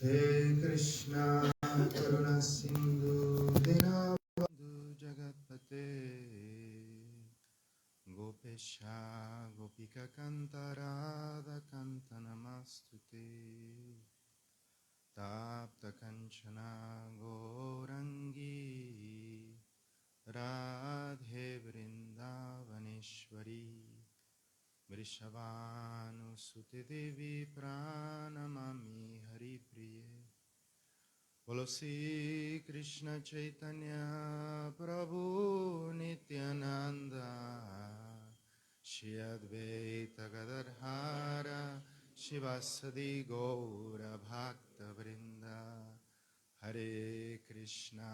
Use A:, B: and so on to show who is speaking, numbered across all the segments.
A: He Krishna Karuna Sindhu Dinabandhu Jagatpate Gopesha Gopika Kantarada Kantanamastute Tapta Kanchana Gorangi Radhe Vrindavaneshwari Vrishabhanu Sute Devi Pranamami Hari Priye Bolo Sri Krishna Chaitanya Prabhu Nityananda Shri Advaita Gadadhara Shivasadi Gaura Bhakta Vrinda Hare Krishna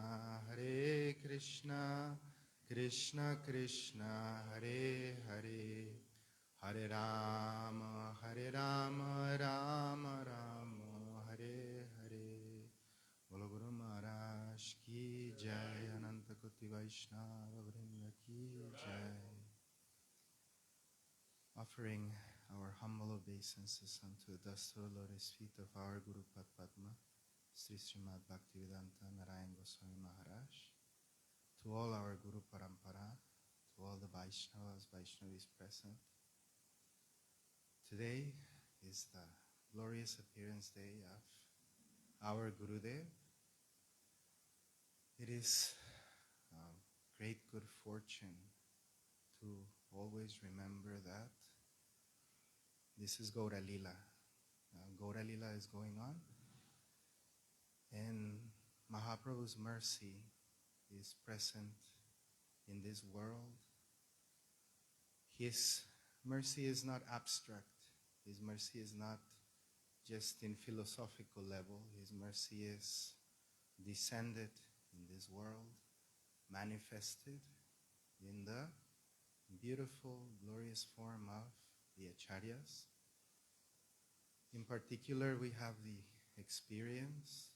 A: Krishna Krishna Hare Hare Hare Rama Rama Rama Hare Hare Bolo Guru Maharaj ki jai, Ananta Koti Vaishnava Vrinda ki jai. Offering our humble obeisances unto the dust of the lotus feet of our Guru Padma, Sri Srimad Bhaktivedanta Narayana Gosvami Maharaj, to all our Guru Parampara, to all the Vaishnavas, Vaishnavis present. Today is the glorious appearance day of our Gurudev. It is great good fortune to always remember that this is Gaura Lila. Gaura Lila is going on, and Mahaprabhu's mercy is present in this world. His mercy is not abstract. His mercy is not just in philosophical level. His mercy is descended in this world, manifested in the beautiful, glorious form of the Acharyas. In particular, we have the experience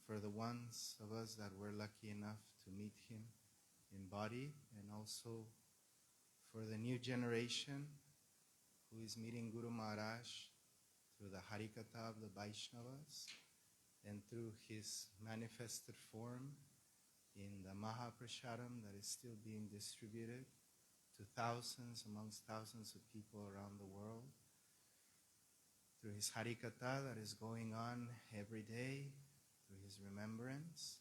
A: for the ones of us that were lucky enough to meet him in body, and also for the new generation who is meeting Guru Maharaj through the Harikatha of the Vaishnavas and through his manifested form in the Mahaprashadam that is still being distributed to thousands amongst thousands of people around the world, through his Harikatha that is going on every day, through his remembrance.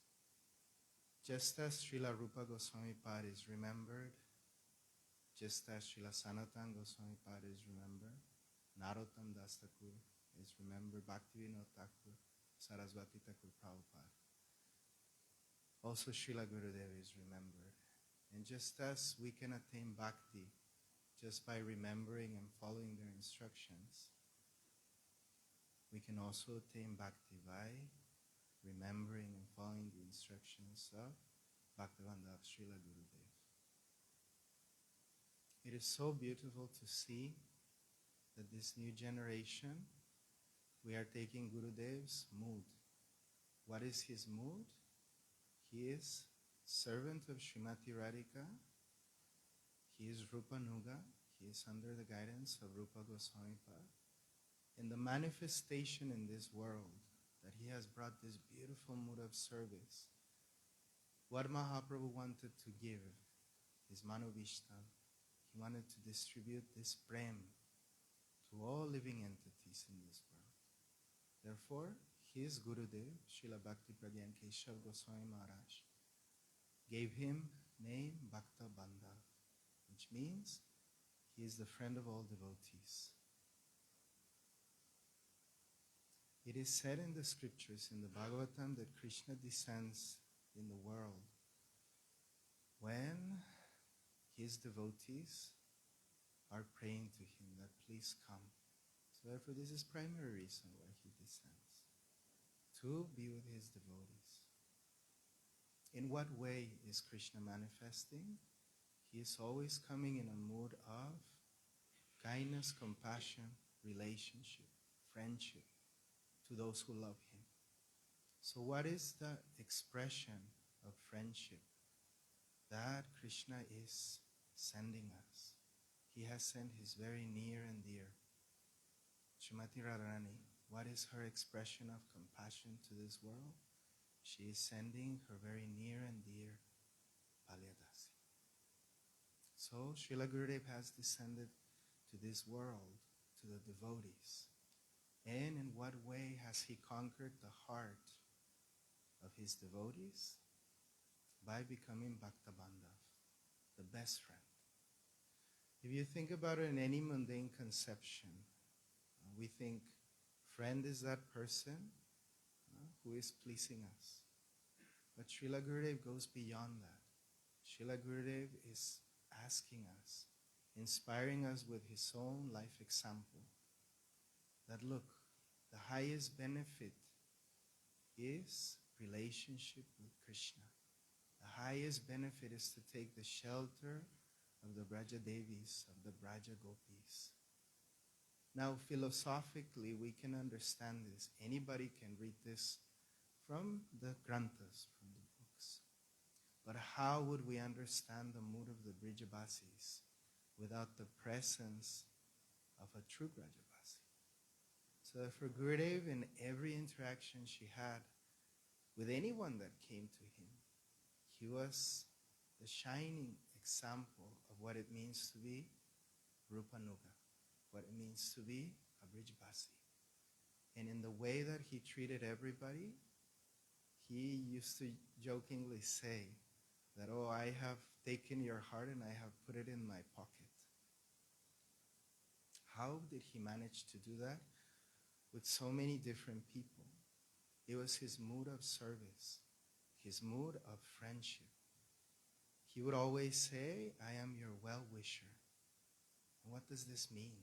A: Just as Srila Rupa Goswami Pad is remembered, just as Srila Sanatana Goswami Pad is remembered, Narottam Das Thakur is remembered, Bhaktivedanta Thakur, Saraswati Thakur Prabhupada. Also Srila Gurudev is remembered. And just as we can attain bhakti just by remembering and following their instructions, we can also attain bhakti by remembering and following the instructions of Bhaktivedanta of Srila Gurudev. It is so beautiful to see that this new generation, we are taking Gurudev's mood. What is his mood? He is servant of Srimati Radhika. He is Rupanuga. He is under the guidance of Rupa Goswami Pad. And the manifestation in this world that he has brought this beautiful mood of service. What Mahaprabhu wanted to give, his Manovishtam, he wanted to distribute this prem to all living entities in this world. Therefore, his Gurudev, Srila Bhakti Pragyan Keshav Goswami Maharaj, gave him name Bhakta Bandhav, which means he is the friend of all devotees. It is said in the scriptures, in the Bhagavatam, that Krishna descends in the world when his devotees are praying to him that please come. So therefore this is primary reason why he descends, to be with his devotees. In what way is Krishna manifesting? He is always coming in a mood of kindness, compassion, relationship, friendship to those who love him. So what is the expression of friendship that Krishna is sending us? He has sent his very near and dear Srimati Radharani what is her expression of compassion to this world? She is sending her very near and dear Balyadasi. So Srila Gurudev has descended to this world, to the devotees. And in what way has he conquered the heart of his devotees? By becoming Bhaktabandav, the best friend. If you think about it in any mundane conception, we think friend is that person who is pleasing us. But Srila Gurudev goes beyond that. Srila Gurudev is asking us, inspiring us with his own life example, that look, the highest benefit is relationship with Krishna. The highest benefit is to take the shelter of the Braja Devis, of the Braja Gopis. Now, philosophically, we can understand this. Anybody can read this from the granthas, from the books. But how would we understand the mood of the Brijabasis without the presence of a true Brajabasi? So for Gurudev, in every interaction she had with anyone that came to him, he was the shining example of what it means to be Rupanuga, what it means to be a Brijbasi. And in the way that he treated everybody, he used to jokingly say that, oh, I have taken your heart and I have put it in my pocket. How did he manage to do that with so many different people? It was his mood of service, his mood of friendship. He would always say, I am your well-wisher. And what does this mean?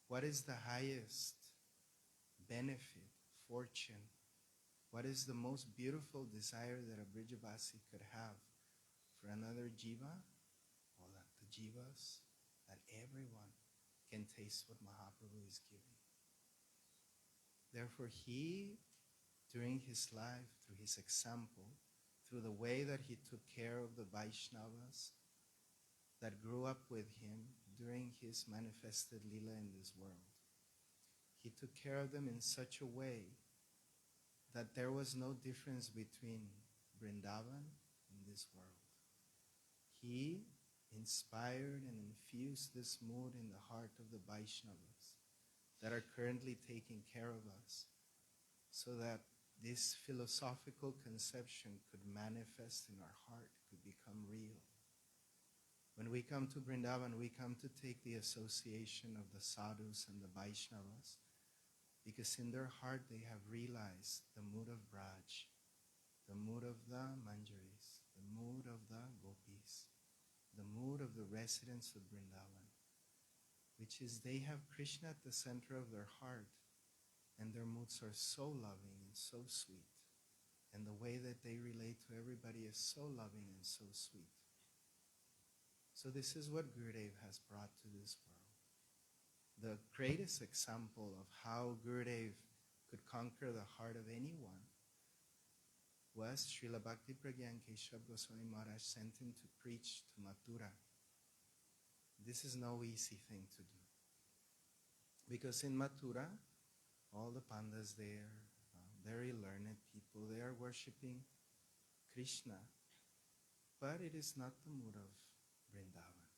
A: What is the highest benefit, fortune? What is the most beautiful desire that a Brijabasi could have for another jiva? Or that the jivas, that everyone can taste what Mahaprabhu is giving. Therefore, he, during his life, through his example, through the way that he took care of the Vaishnavas that grew up with him during his manifested lila in this world, he took care of them in such a way that there was no difference between Vrindavan and this world. He inspired and infused this mood in the heart of the Vaishnavas that are currently taking care of us, so that this philosophical conception could manifest in our heart, could become real. When we come to Vrindavan, we come to take the association of the sadhus and the Vaishnavas, because in their heart they have realized the mood of Braj, the mood of the Manjaris, the mood of the Gopis, the mood of the residents of Vrindavan, which is they have Krishna at the center of their heart, and their moods are so loving and so sweet, and the way that they relate to everybody is so loving and so sweet. So this is what Gurudev has brought to this world. The greatest example of how Gurudev could conquer the heart of anyone was Srila Bhakti Pragyan Keshav Goswami Maharaj sent him to preach to Mathura. This is no easy thing to do, because in Mathura, all the pandas there, very learned people, they are worshipping Krishna, but it is not the mood of Vrindavan.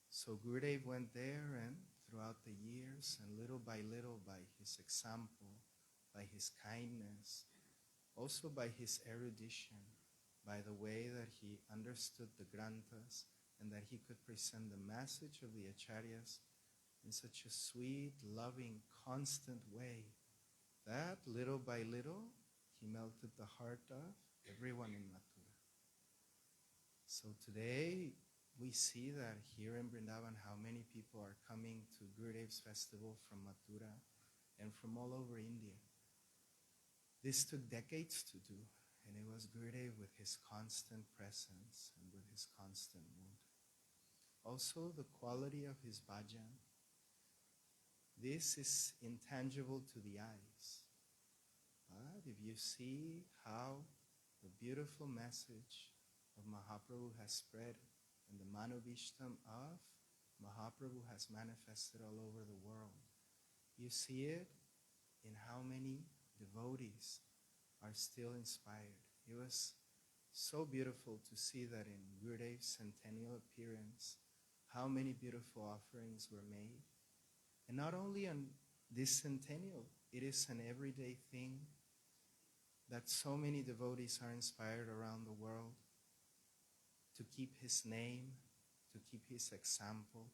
A: So Gurudev went there, and throughout the years, and little, by his example, by his kindness, also by his erudition, by the way that he understood the granthas, and that he could present the message of the acharyas in such a sweet, loving, constant way, that little by little, he melted the heart of everyone in Mathura. So today, we see that here in Vrindavan, how many people are coming to Gurudev's festival from Mathura and from all over India. This took decades to do, and it was Gurudev with his constant presence and with his constant mood. Also, the quality of his bhajan. This is intangible to the eyes. But if you see how the beautiful message of Mahaprabhu has spread, and the Manovishtam of Mahaprabhu has manifested all over the world, you see it how many devotees are still inspired. It was so beautiful to see that in Gurudev's centennial appearance, how many beautiful offerings were made. And not only on this centennial, it is an everyday thing that so many devotees are inspired around the world to keep his name, to keep his example,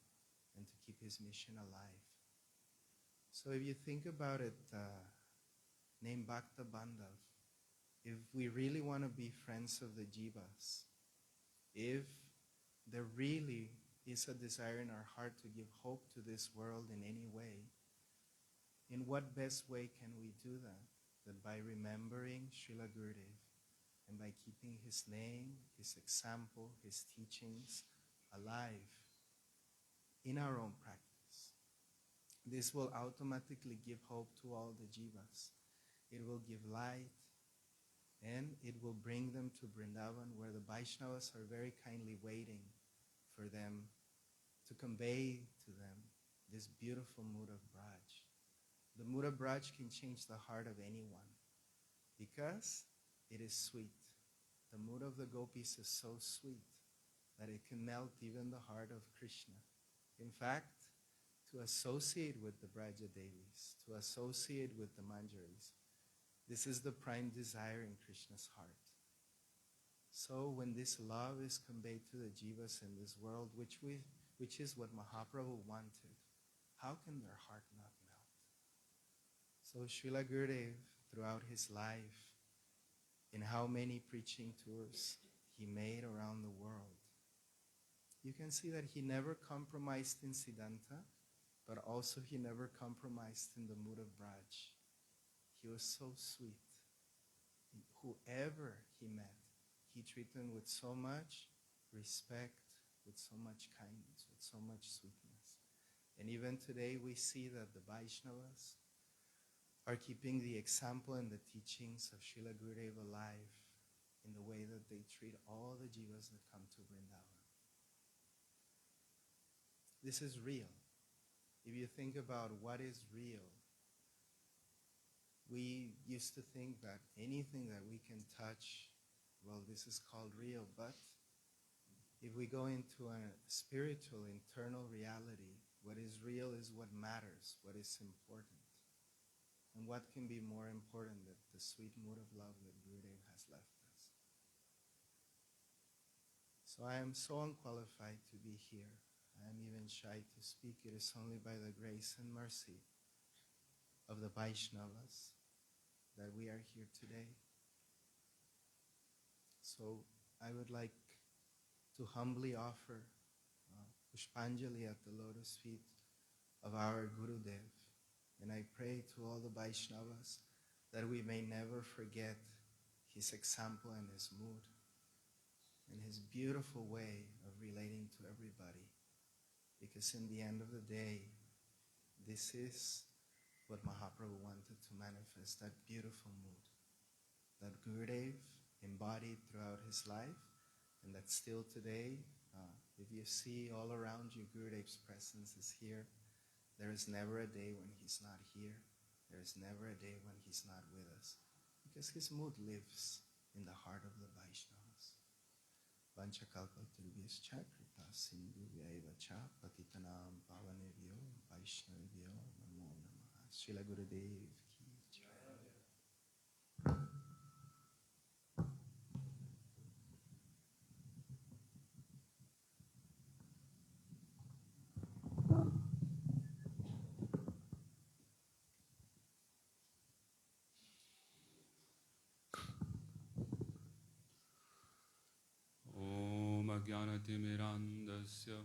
A: and to keep his mission alive. So if you think about it, name Bhakta Bandhav, if we really want to be friends of the jivas, if there really is a desire in our heart to give hope to this world in any way, in what best way can we do that? That by remembering Srila Gurudev and by keeping his name, his example, his teachings alive in our own practice. This will automatically give hope to all the jivas. It will give light, and it will bring them to Vrindavan, where the Vaishnavas are very kindly waiting for them to convey to them this beautiful mood of Braj. The mood of Braj can change the heart of anyone because it is sweet. The mood of the gopis is so sweet that it can melt even the heart of Krishna. In fact, to associate with the Braja Devis, to associate with the Manjaris, this is the prime desire in Krishna's heart. So when this love is conveyed to the jivas in this world, which is what Mahaprabhu wanted, how can their heart not melt? So Srila Gurudev, throughout his life, in how many preaching tours he made around the world, you can see that he never compromised in Siddhanta, but also he never compromised in the mood of Braj. He was so sweet. Whoever he met, he treated them with so much respect, with so much kindness, with so much sweetness. And even today we see that the Vaishnavas are keeping the example and the teachings of Srila Gurudev alive in the way that they treat all the jivas that come to Vrindavan. This is real. If you think about what is real, we used to think that anything that we can touch, well, this is called real. But if we go into a spiritual, internal reality, what is real is what matters, what is important. And what can be more important than the sweet mood of love that Gurudev has left us? So I am so unqualified to be here. I am even shy to speak. It is only by the grace and mercy of the Vaishnavas that we are here today. So I would like to humbly offer Pushpanjali at the lotus feet of our Gurudev. And I pray to all the Vaishnavas that we may never forget his example and his mood and his beautiful way of relating to everybody. Because in the end of the day, this is what Mahaprabhu wanted to manifest, that beautiful mood that Gurudev embodied throughout his life, and that still today, if you see all around you, Gurudev's presence is here. There is never a day when he's not here. There is never a day when he's not with us, because his mood lives in the heart of the Vaishnavas. Vanchakalpatarubhyascha kripa sindhubhyaiva cha patitanam pavanebhyo Vaishnavibhyo namo namaha. Srila Gurudev ki jai.
B: Jnanatimirandasya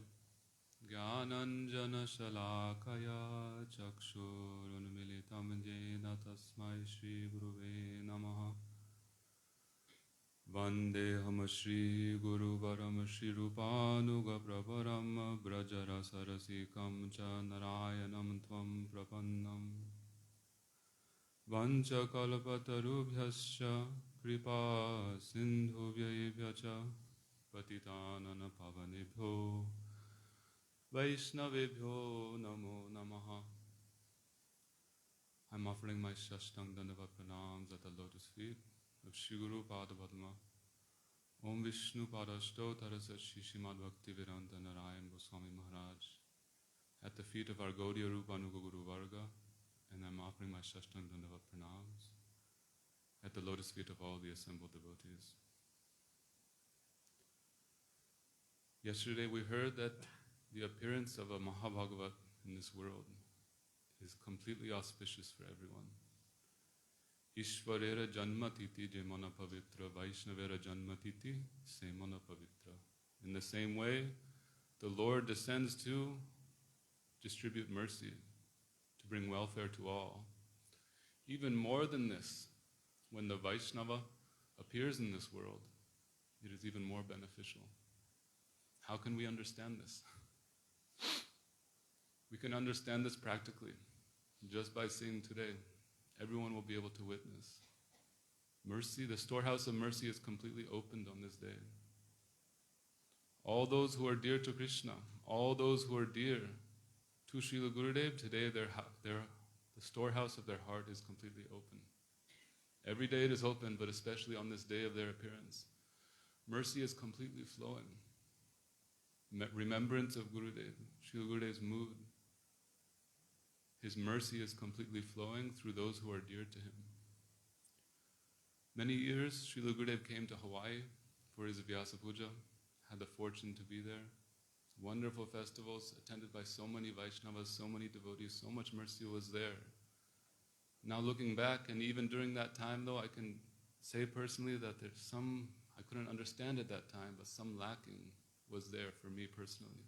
B: Jnananjanashalakaya Chakshurunmilitam Jena Tasmai Shri Guruve Namaha Vandeham Shri Guru Varam Shri Rupanuga Prabharam Brajara Sarasikam Cha Narayanam Tvam Prapannam Vanchakalpatarubhyascha Kripa Sindhubhyayibhyacha Patitanana Pavanebhyo Vaishnavebhyo Namo Namaha. I'm offering my Shashtang Dandavat Pranams at the lotus feet of Shri Guru Pada Padma. Om Vishnu Padashto Tarasat Srimad Bhaktivedanta Narayana Gosvami Maharaj. At the feet of our Gaudiya Rupa Anuga Guru Varga, and I'm offering my Shashtang Dandavat Pranams at the lotus feet of all the assembled devotees. Yesterday we heard that the appearance of a Mahabhagavat in this world is completely auspicious for everyone. Ishvarera Janmatiti Jemana Pavitra, Vaishnavera Janmatiti Semana Pavitra. In the same way, the Lord descends to distribute mercy, to bring welfare to all. Even more than this, when the Vaishnava appears in this world, it is even more beneficial. How can we understand this? We can understand this practically, just by seeing today. Everyone will be able to witness. Mercy, the storehouse of mercy is completely opened on this day. All those who are dear to Krishna, all those who are dear to Srila Gurudev, today the storehouse of their heart is completely open. Every day it is open, but especially on this day of their appearance. Mercy is completely flowing. Remembrance of Gurudev, Srila Gurudev's mood. His mercy is completely flowing through those who are dear to him. Many years, Srila Gurudev came to Hawaii for his Vyasa Puja, had the fortune to be there. Wonderful festivals attended by so many Vaishnavas, so many devotees, so much mercy was there. Now looking back, and even during that time though, I can say personally that there's some, I couldn't understand at that time, but some lacking was there for me personally.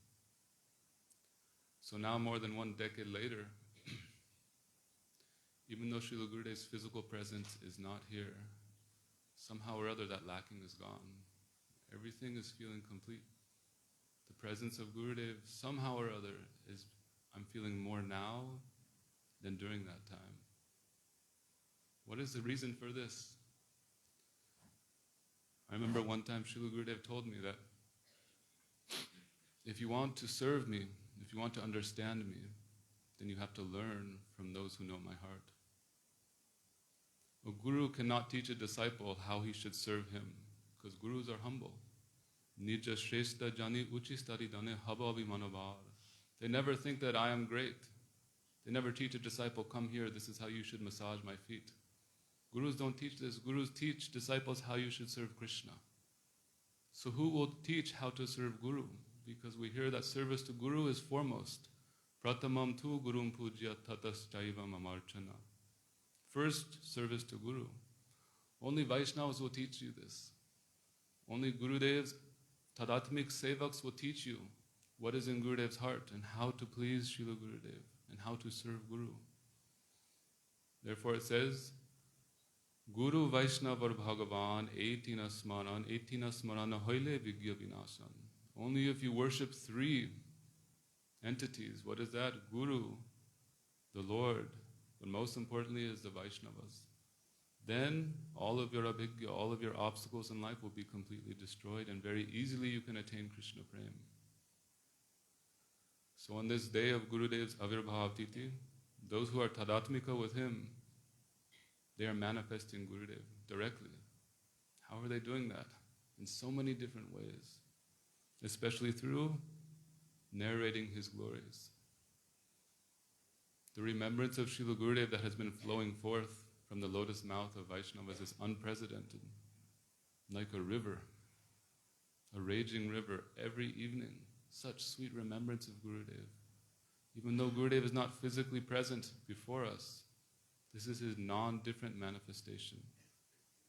B: So now more than 1 decade later, even though Srila Gurudev's physical presence is not here, somehow or other that lacking is gone. Everything is feeling complete. The presence of Gurudev, somehow or other, I'm feeling more now than during that time. What is the reason for this? I remember one time Srila Gurudev told me that if you want to serve me, if you want to understand me, then you have to learn from those who know my heart. A guru cannot teach a disciple how he should serve him, because gurus are humble. Nija shrestha jani uchistari dane hava abhimanavar. They never think that I am great. They never teach a disciple, come here, this is how you should massage my feet. Gurus don't teach this. Gurus teach disciples how you should serve Krishna. So who will teach how to serve Guru? Because we hear that service to Guru is foremost. Pratamam tu gurum pujya tatas chaivam amarchana. First, service to Guru. Only Vaishnavas will teach you this. Only Gurudev's Tadatmik Sevaks will teach you what is in Gurudev's heart and how to please Srila Gurudev and how to serve Guru. Therefore it says, Guru Vaishnavar Bhagavan Etina Smarana Hoile Vigya Vinasan. Only if you worship 3 entities, what is that? Guru, the Lord, but most importantly is the Vaishnavas. Then all of your abhigya, all of your obstacles in life will be completely destroyed, and very easily you can attain Krishna Prem. So on this day of Gurudev's Avirbhav Titi, those who are Tadatmika with him, they are manifesting Gurudev directly. How are they doing that? In so many different ways, especially through narrating his glories. The remembrance of Srila Gurudev that has been flowing forth from the lotus mouth of Vaishnavas is unprecedented, like a river, a raging river every evening. Such sweet remembrance of Gurudev. Even though Gurudev is not physically present before us, this is his non-different manifestation.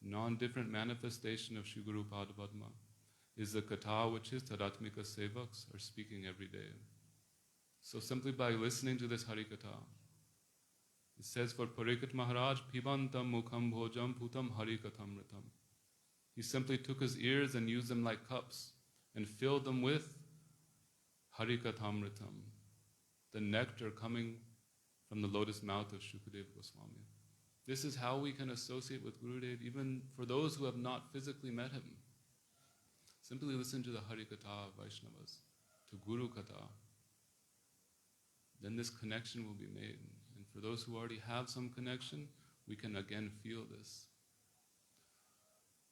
B: Non-different manifestation of Shri Guru Pada Padma is the katha which his Tadatmika Sevaks are speaking every day. So simply by listening to this Hari Katha, it says for Parikrit Maharaj, Pibantam Mukham Bhojam Putam Hari Katham Ritam. He simply took his ears and used them like cups and filled them with Hari Katham Ritam, the nectar coming from the lotus mouth of Shukadeva Goswami. This is how we can associate with Gurudev, even for those who have not physically met him. Simply listen to the Hari Katha of Vaishnavas, to Guru Katha. Then this connection will be made. And For those who already have some connection, we can again feel this.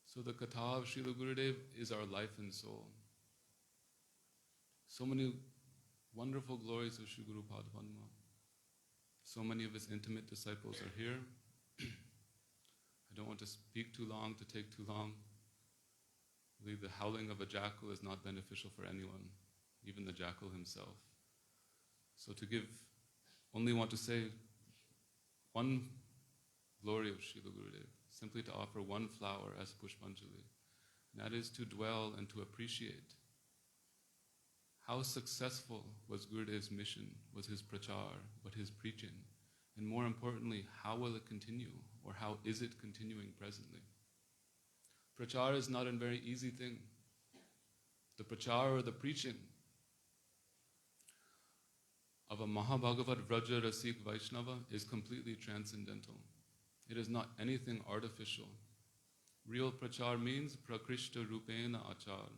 B: So the Katha of Srila Gurudev is our life and soul. So many wonderful glories of Sri Guru Padma. So many of his intimate disciples are here. I don't want to speak too long, to take too long. I believe the howling of a jackal is not beneficial for anyone, even the jackal himself. So only want to say one glory of Srila Gurudev, simply to offer one flower as Pushpanjali. And that is to dwell and to appreciate how successful was Gurudev's mission, was his prachar, what his preaching, and more importantly, how will it continue, or how is it continuing presently? Prachar is not a very easy thing. The prachar or the preaching of a Mahabhagavat Vraja Rasik Vaishnava is completely transcendental. It is not anything artificial. Real prachar means prakrishta rupena achar.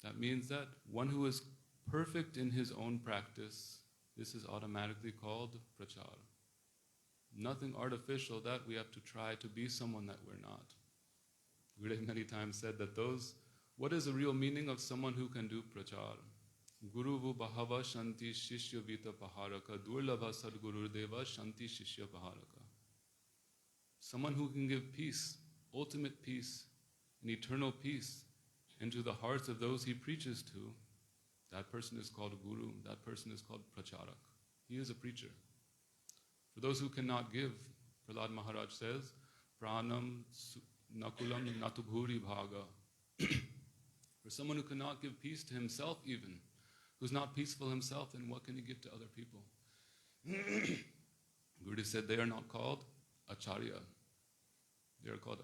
B: That means that one who is perfect in his own practice, this is automatically called prachar. Nothing artificial that we have to try to be someone that we're not. Gurudev many times said that what is the real meaning of someone who can do prachar? Guruvu bahava shanti shishya vita paharaka durlabha sadguru deva shanti shishya paharaka. Someone who can give peace, ultimate peace, and eternal peace into the hearts of those he preaches to, that person is called Guru, that person is called Pracharak. He is a preacher. For those who cannot give, Prahlad Maharaj says, Pranam nakulam natubhuri bhaga. For someone who cannot give peace to himself even, who's not peaceful himself, then what can he give to other people? Gurudev said they are not called acharya. They are called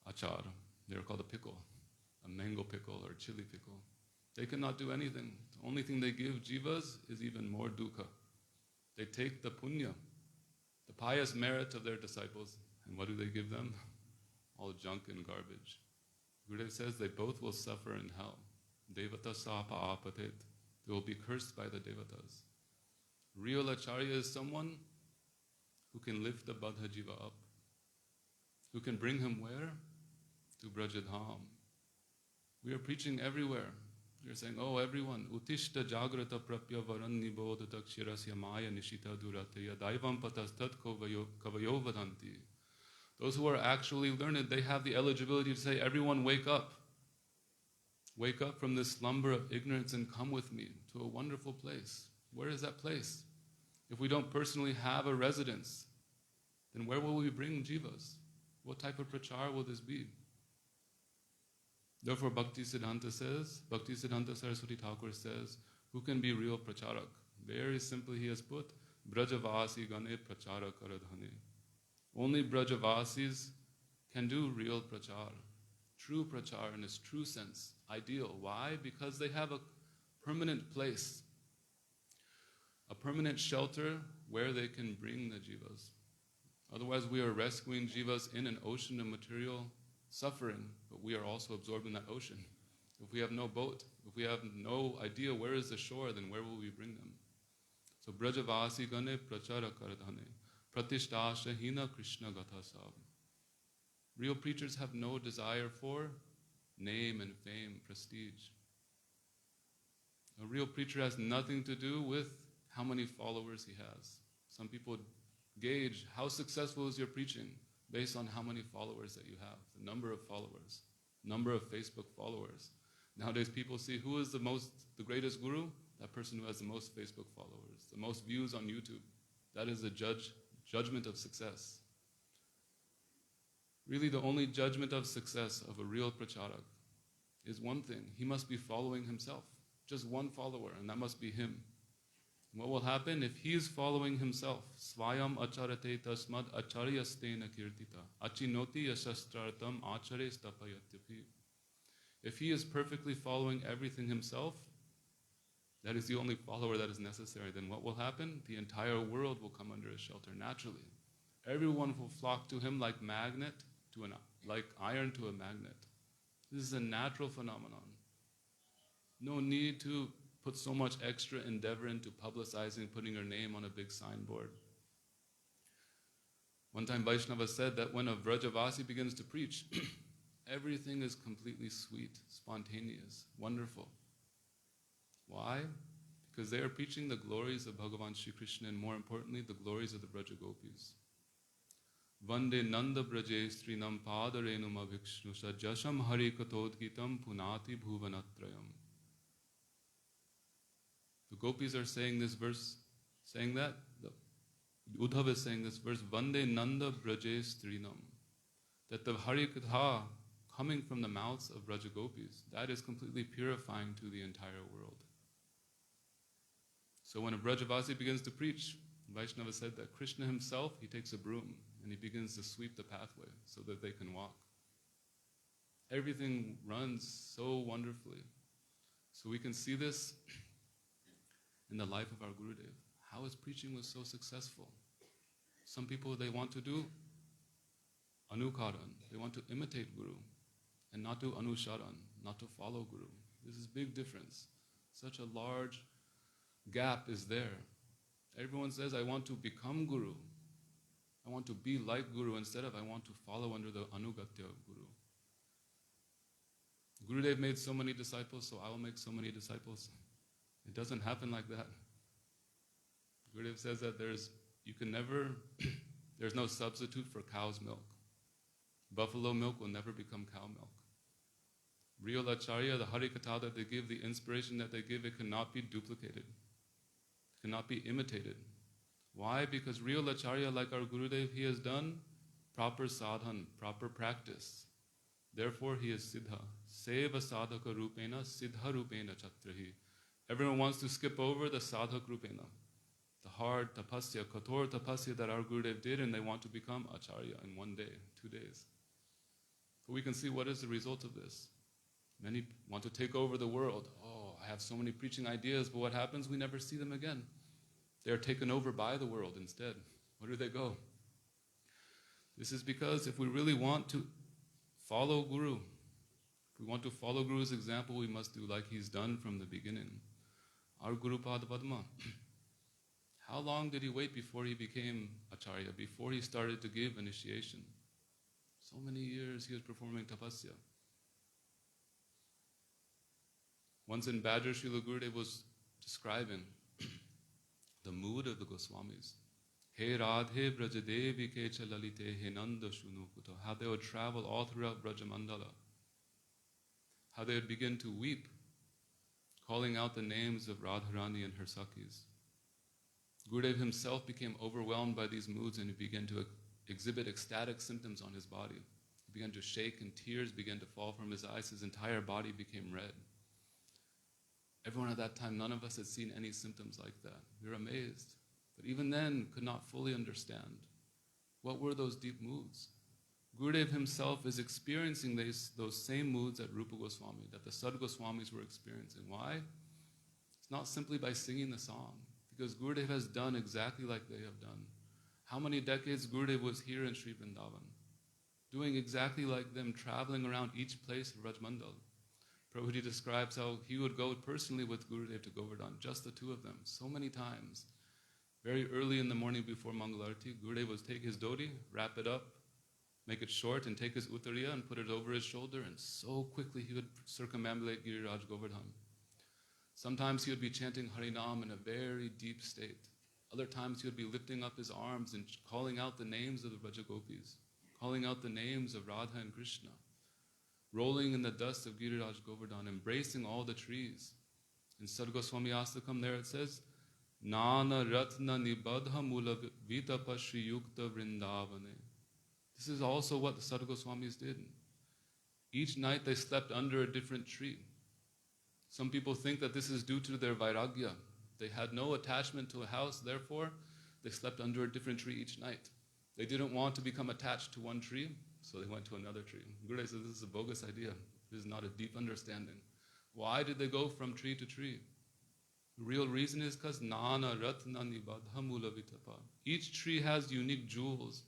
B: achar. They are called a pickle, a mango pickle or chili pickle. They cannot do anything. The only thing they give jivas is even more dukkha. They take the punya, the pious merit of their disciples, and what do they give them? All junk and garbage. Gurudev says they both will suffer in hell. Devata sapa apatet. They will be cursed by the devatas. Real acharya is someone who can lift the Badha Jiva up, who can bring him where? To Brajadham. We are preaching everywhere. We are saying, oh everyone, Utishta Jagrata Prapya Varan Nibodata Kshirasya Maya Nishita Durataya Daivam Patastat Kavayo Vadanti. Those who are actually learned, they have the eligibility to say, everyone wake up. Wake up from this slumber of ignorance and come with me to a wonderful place. Where is that place? If we don't personally have a residence, then where will we bring jivas? What type of prachar will this be? Therefore, Bhaktivedanta Saraswati Thakur says, who can be real pracharak? Very simply he has put, Brajavasi Gane Prachara Karadhane. Only Brajavasis can do real prachar, true prachar in its true sense, ideal. Why? Because they have a permanent place, a permanent shelter where they can bring the jivas. Otherwise, we are rescuing jivas in an ocean of material suffering, but we are also absorbed in that ocean. If we have no boat, if we have no idea where is the shore, then where will we bring them? So, Brajavasi Gane Prachara Karadhane, Pratishtha Shahina Krishna Gatha Sab. Real preachers have no desire for name and fame, prestige. A real preacher has nothing to do with how many followers he has. Some people gauge how successful is your preaching based on how many followers that you have, the number of followers, number of Facebook followers. Nowadays people see who is the greatest guru? That person who has the most Facebook followers, the most views on YouTube. That is the judgment of success. Really the only judgment of success of a real pracharak is one thing. He must be following himself. Just one follower, and that must be him. And what will happen if he is following himself? Svayam acharate tasmad acharyastena kirtita achinoti yasastrartam achare stapayatyapi. If he is perfectly following everything himself, that is the only follower that is necessary. Then what will happen? The entire world will come under his shelter naturally. Everyone will flock to him like like iron to a magnet. This is a natural phenomenon. No need to put so much extra endeavor into publicizing, putting your name on a big signboard. One time Vaishnava said that when a Vrajavasi begins to preach, everything is completely sweet, spontaneous, wonderful. Why? Because they are preaching the glories of Bhagavan Shri Krishna, and more importantly, the glories of the Vrajagopis. Vande Nanda Braje Srinam Padarenum Abhikshnusa Jasham Hari Katodgitam Punati Bhuvanatrayam. The gopis are saying this verse, saying that. Uddhava is saying this verse, Vande Nanda Braje Srinam. That the Hari Katha coming from the mouths of Vrajagopis, that is completely purifying to the entire world. So when a Vrajavasi begins to preach, Vaishnava said that Krishna himself, he takes a broom and he begins to sweep the pathway so that they can walk. Everything runs so wonderfully. So we can see this in the life of our Gurudev. How his preaching was so successful. Some people, they want to do anukaran, they want to imitate Guru, and not do anusharan, not to follow Guru. This is a big difference. Such a large gap is there. Everyone says, I want to become Guru. I want to be like Guru instead of I want to follow under the anugatya of Guru. Gurudev made so many disciples, so I will make so many disciples. It doesn't happen like that. Gurudev says that there's no substitute for cow's milk. Buffalo milk will never become cow milk. Real acharya, the harikatha that they give, the inspiration that they give, it cannot be duplicated. It cannot be imitated. Why? Because real acharya, like our Gurudev, he has done proper sadhan, proper practice. Therefore, he is siddha. Seva sadhaka rupena, siddha rupena chatrahi. Everyone wants to skip over the sadhak rupena, the hard tapasya, kator tapasya that our Gurudev did, and they want to become acharya in 1 day, 2 days. But we can see what is the result of this. Many want to take over the world. Oh, I have so many preaching ideas, but what happens? We never see them again. They are taken over by the world instead. Where do they go? This is because if we really want to follow Guru, if we want to follow Guru's example, we must do like he's done from the beginning. Our Guru Pada Padma, how long did he wait before he became Acharya, before he started to give initiation? So many years he was performing tapasya. Once in Badger, Srila Gurudev was describing the mood of the Goswamis. He Radhe Brajadevi Kecha Lalite He Nanda Shunukuta. How they would travel all throughout Brajamandala. How they would begin to weep, calling out the names of Radharani and her Sakhis. Gurudev himself became overwhelmed by these moods and he began to exhibit ecstatic symptoms on his body. He began to shake and tears began to fall from his eyes. His entire body became red. Everyone at that time, none of us had seen any symptoms like that. We were amazed. But even then, could not fully understand. What were those deep moods? Gurudev himself is experiencing those same moods at Rupa Goswami, that the Sad Goswamis were experiencing. Why? It's not simply by singing the song, because Gurudev has done exactly like they have done. How many decades Gurudev was here in Sri Vrindavan, doing exactly like them, traveling around each place of Rajmandal. Prabhuji describes how he would go personally with Gurudev to Govardhan, just the two of them, so many times. Very early in the morning before Mangalarti, Gurudev would take his dhoti, wrap it up, make it short, and take his uttariya and put it over his shoulder, and so quickly he would circumambulate Giriraj Govardhan. Sometimes he would be chanting Harinam in a very deep state. Other times he would be lifting up his arms and calling out the names of the Vrajagopis, calling out the names of Radha and Krishna, rolling in the dust of Giriraj Govardhan, embracing all the trees. In Sad Goswami Astakam there it says, Nana Ratna Nibadha Mula Vitapa Shri Yukta Vrindavane. This is also what the Sad Goswamis did. Each night they slept under a different tree. Some people think that this is due to their vairagya. They had no attachment to a house, therefore they slept under a different tree each night. They didn't want to become attached to one tree, so they went to another tree. Gurudev says this is a bogus idea. This is not a deep understanding. Why did they go from tree to tree? The real reason is because Nana Ratna Nibadha Mula Vitapa. Each tree has unique jewels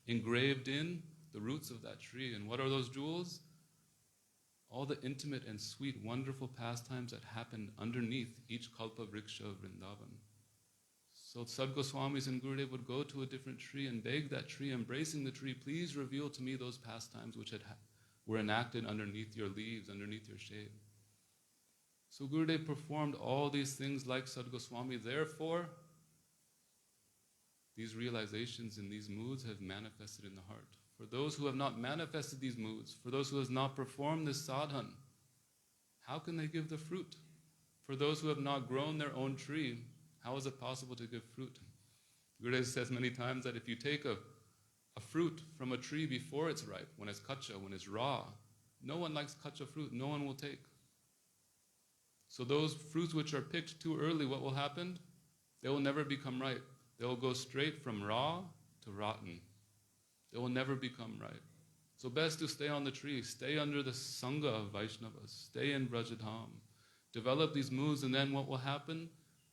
B: engraved in the roots of that tree. And what are those jewels? All the intimate and sweet, wonderful pastimes that happened underneath each Kalpa Vriksha of Vrindavan. So Sad Goswamis and Gurudev would go to a different tree and beg that tree, embracing the tree, please reveal to me those pastimes which were enacted underneath your leaves, underneath your shade. So Gurudev performed all these things like Sad Goswami. Therefore, these realizations and these moods have manifested in the heart. For those who have not manifested these moods, for those who have not performed this sadhan, how can they give the fruit? For those who have not grown their own tree, how is it possible to give fruit? Gurudev says many times that if you take a fruit from a tree before it's ripe, when it's kacha, when it's raw, no one likes kacha fruit, no one will take. So those fruits which are picked too early, what will happen? They will never become ripe. They will go straight from raw to rotten. They will never become ripe. So best to stay on the tree, stay under the sangha of Vaishnavas, stay in Brajadham, develop these moods, and then what will happen?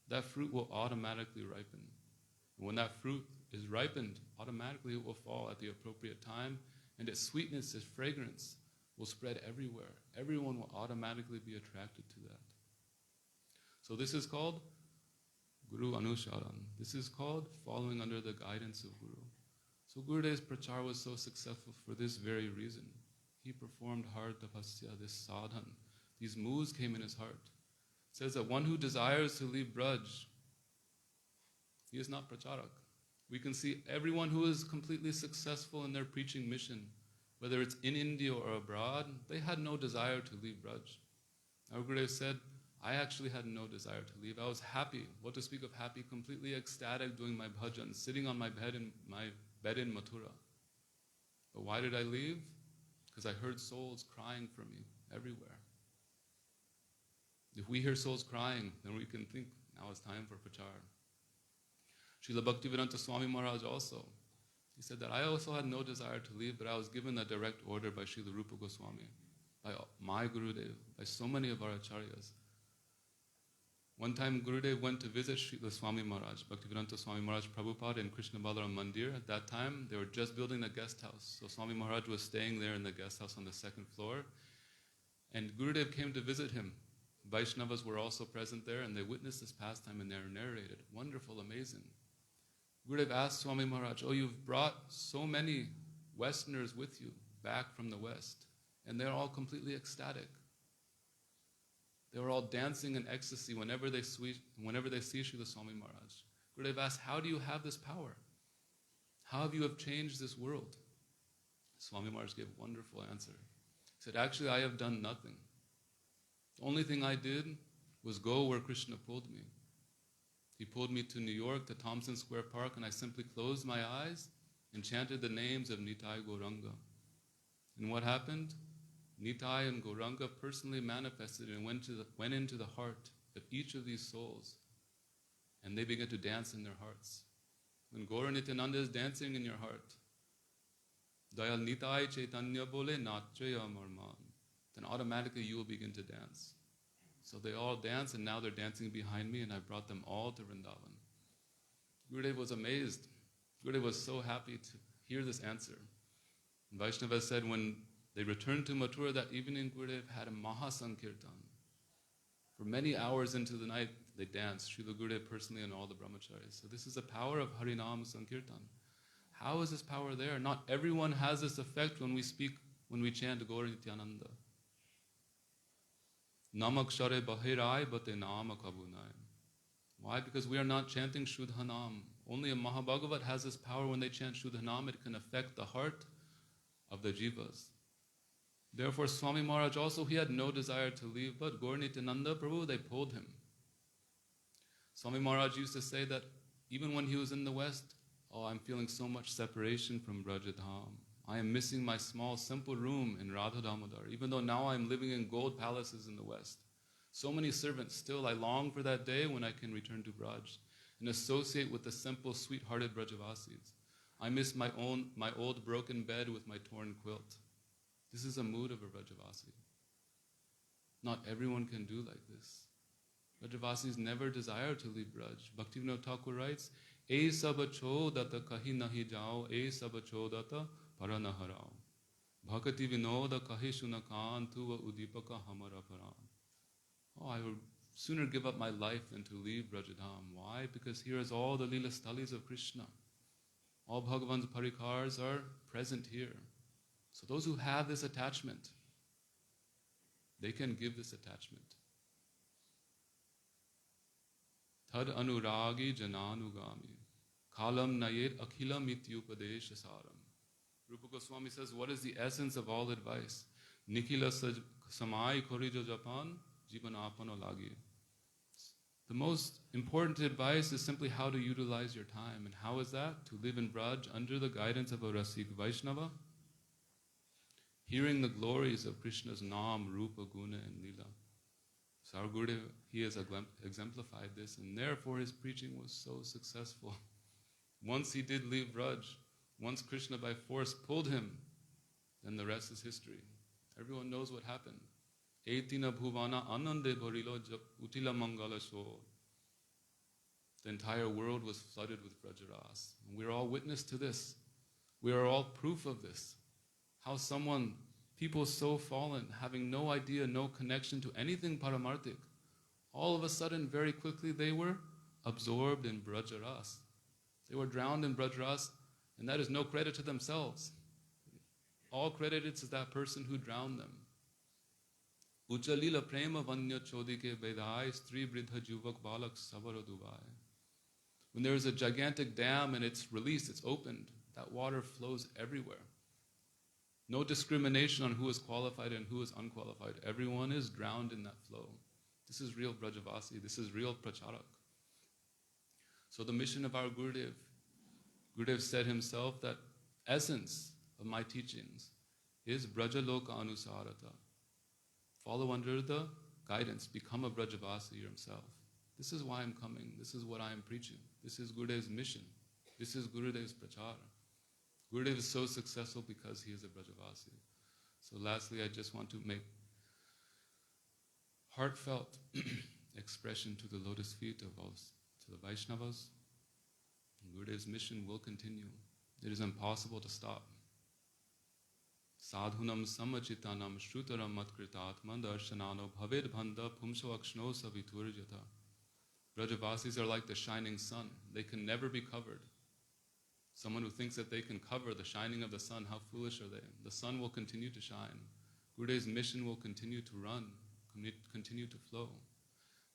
B: That fruit will automatically ripen. And when that fruit is ripened, automatically it will fall at the appropriate time, and its sweetness, its fragrance will spread everywhere. Everyone will automatically be attracted to that. So this is called Guru Anusharan. This is called following under the guidance of Guru. So Gurudev's prachar was so successful for this very reason. He performed hard tapasya, this sadhan. These moods came in his heart. It says that one who desires to leave Braj, he is not pracharak. We can see everyone who is completely successful in their preaching mission, whether it's in India or abroad, they had no desire to leave Braj. Our Gurudev said, I actually had no desire to leave. I was happy. What to speak of happy? Completely ecstatic doing my bhajan, sitting on my bed in Mathura. But why did I leave? Because I heard souls crying for me everywhere. If we hear souls crying, then we can think, now it's time for prachar. Srila Bhaktivedanta Swami Maharaj also, he said that I also had no desire to leave, but I was given a direct order by Srila Rupa Goswami, by my Gurudev, by so many of our acharyas. One time Gurudev went to visit Srila Swami Maharaj, Bhaktivedanta Swami Maharaj Prabhupada in Krishna Balaram Mandir. At that time, they were just building a guest house. So Swami Maharaj was staying there in the guest house on the second floor. And Gurudev came to visit him. Vaishnavas were also present there, and they witnessed this pastime and they narrated. Wonderful, amazing. Gurudev asked Swami Maharaj, oh, you've brought so many Westerners with you back from the West, and they're all completely ecstatic. They were all dancing in ecstasy whenever they see Srila Swami Maharaj. Gurudev asked, how do you have this power? How have you changed this world? Swami Maharaj gave a wonderful answer. He said, actually, I have done nothing. The only thing I did was go where Krishna pulled me. He pulled me to New York, to Thompson Square Park, and I simply closed my eyes and chanted the names of Nitai Gauranga. And what happened? Nitai and Gauranga personally manifested and went into the heart of each of these souls, and they began to dance in their hearts. When Gaura Nityananda is dancing in your heart, Dayal Nitai Chaitanya Bole Nachaya Marman, then automatically you will begin to dance. So they all dance, and now they're dancing behind me, and I brought them all to Vrindavan. Gurudev was amazed. Gurudev was so happy to hear this answer. And Vaishnava said when they returned to Mathura that evening, Gurudev had a Mahasankirtan. For many hours into the night, they danced, Srila Gurudev personally and all the brahmacharis. So this is the power of Harinam Sankirtan. How is this power there? Not everyone has this effect when we chant Gaura Nityananda. Namak Share Bahirai Bate Nama Kabunai. Why? Because we are not chanting Shuddhanam. Only a Mahabhagavat has this power. When they chant Shuddhanam, it can affect the heart of the jivas. Therefore, Swami Maharaj also, he had no desire to leave, but Gaura Nityananda Prabhu, they pulled him. Swami Maharaj used to say that even when he was in the West, oh, I'm feeling so much separation from Brajadham. I am missing my small, simple room in Radha Damodar, even though now I'm living in gold palaces in the West. So many servants, still I long for that day when I can return to Braj and associate with the simple, sweet-hearted Brajavasis. I miss my old broken bed with my torn quilt. This is a mood of a Brajavasi. Not everyone can do like this. Brajavasis never desire to leave Braj. Bhaktivinoda Thakur writes, "E sabacho data kahi nahi jao, e sabacho data parana harao. Bhakti vinoda kahi sunakan tuva udipaka hamara paran." Oh, I would sooner give up my life than to leave Brajadham. Why? Because here is all the Leela Stalis of Krishna. All Bhagavan's parikars are present here. So those who have this attachment, they can give this attachment. Tad anuragi jananugami kalam nayet akhilam ityupadesh saram. Rupa Goswami says, what is the essence of all advice? Nikhila samai korijo japan jivanapano lagi. The most important advice is simply how to utilize your time. And how is that? To live in Braj under the guidance of a Rasik Vaishnava, hearing the glories of Krishna's Nam, Rupa, Guna, and Leela. So our Gurudev, he has exemplified this, and therefore his preaching was so successful. Once he did leave Braj, once Krishna by force pulled him, then the rest is history. Everyone knows what happened. Etina bhuvana anande bharilo utila mangala so. The entire world was flooded with Brajaras. And we're all witness to this. We are all proof of this. How people so fallen, having no idea, no connection to anything paramarthik, all of a sudden, very quickly, they were absorbed in Brajaras. They were drowned in Brajaras, and that is no credit to themselves. All credit is to that person who drowned them. Uchalila prema vanya chodike vedai stri bridha juvak balak savara duvai. When there is a gigantic dam and it's released, it's opened, that water flows everywhere. No discrimination on who is qualified and who is unqualified. Everyone is drowned in that flow. This is real Brajavasi. This is real Pracharak. So the mission of our Gurudev said himself that essence of my teachings is Brajaloka Anusarata. Follow under the guidance. Become a Brajavasi yourself. This is why I'm coming. This is what I am preaching. This is Gurudev's mission. This is Gurudev's Prachara. Gurudev is so successful because he is a Brajavasi. So lastly, I just want to make heartfelt expression to the lotus feet of all, to the Vaishnavas. Gurudev's mission will continue. It is impossible to stop. Sadhunam samachitanam shrutaram matkritatma darshanano bhaved bhanda pumso akshno saviturjata. Brajavasis are like the shining sun. They can never be covered. Someone who thinks that they can cover the shining of the sun, how foolish are they? The sun will continue to shine. Gurudev's mission will continue to run, continue to flow,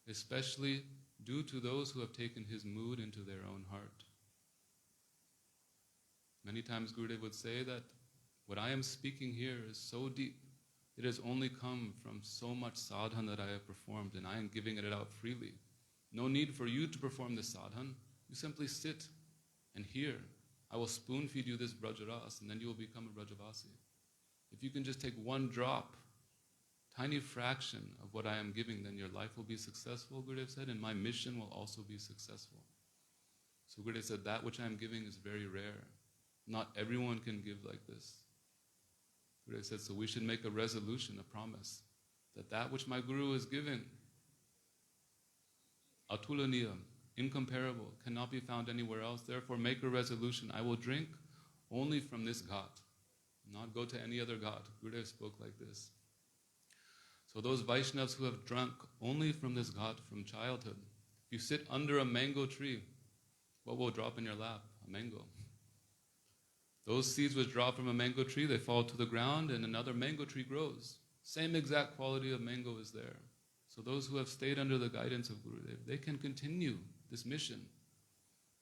B: especially due to those who have taken his mood into their own heart. Many times Gurudev would say that what I am speaking here is so deep. It has only come from so much sadhana that I have performed, and I am giving it out freely. No need for you to perform this sadhana. You simply sit and hear. I will spoon feed you this Brajaras, and then you will become a Brajavasi. If you can just take one drop, tiny fraction of what I am giving, then your life will be successful, Gurudev said, and my mission will also be successful. So Gurudev said, that which I am giving is very rare. Not everyone can give like this. Gurudev said, so we should make a resolution, a promise, that which my Guru is giving, atulaniya, incomparable, cannot be found anywhere else. Therefore, make a resolution. I will drink only from this ghat, not go to any other ghat. Gurudev spoke like this. So those Vaishnavas who have drunk only from this ghat from childhood, if you sit under a mango tree, what will drop in your lap? A mango. Those seeds which drop from a mango tree, they fall to the ground and another mango tree grows. Same exact quality of mango is there. So those who have stayed under the guidance of Gurudev, they can continue this mission.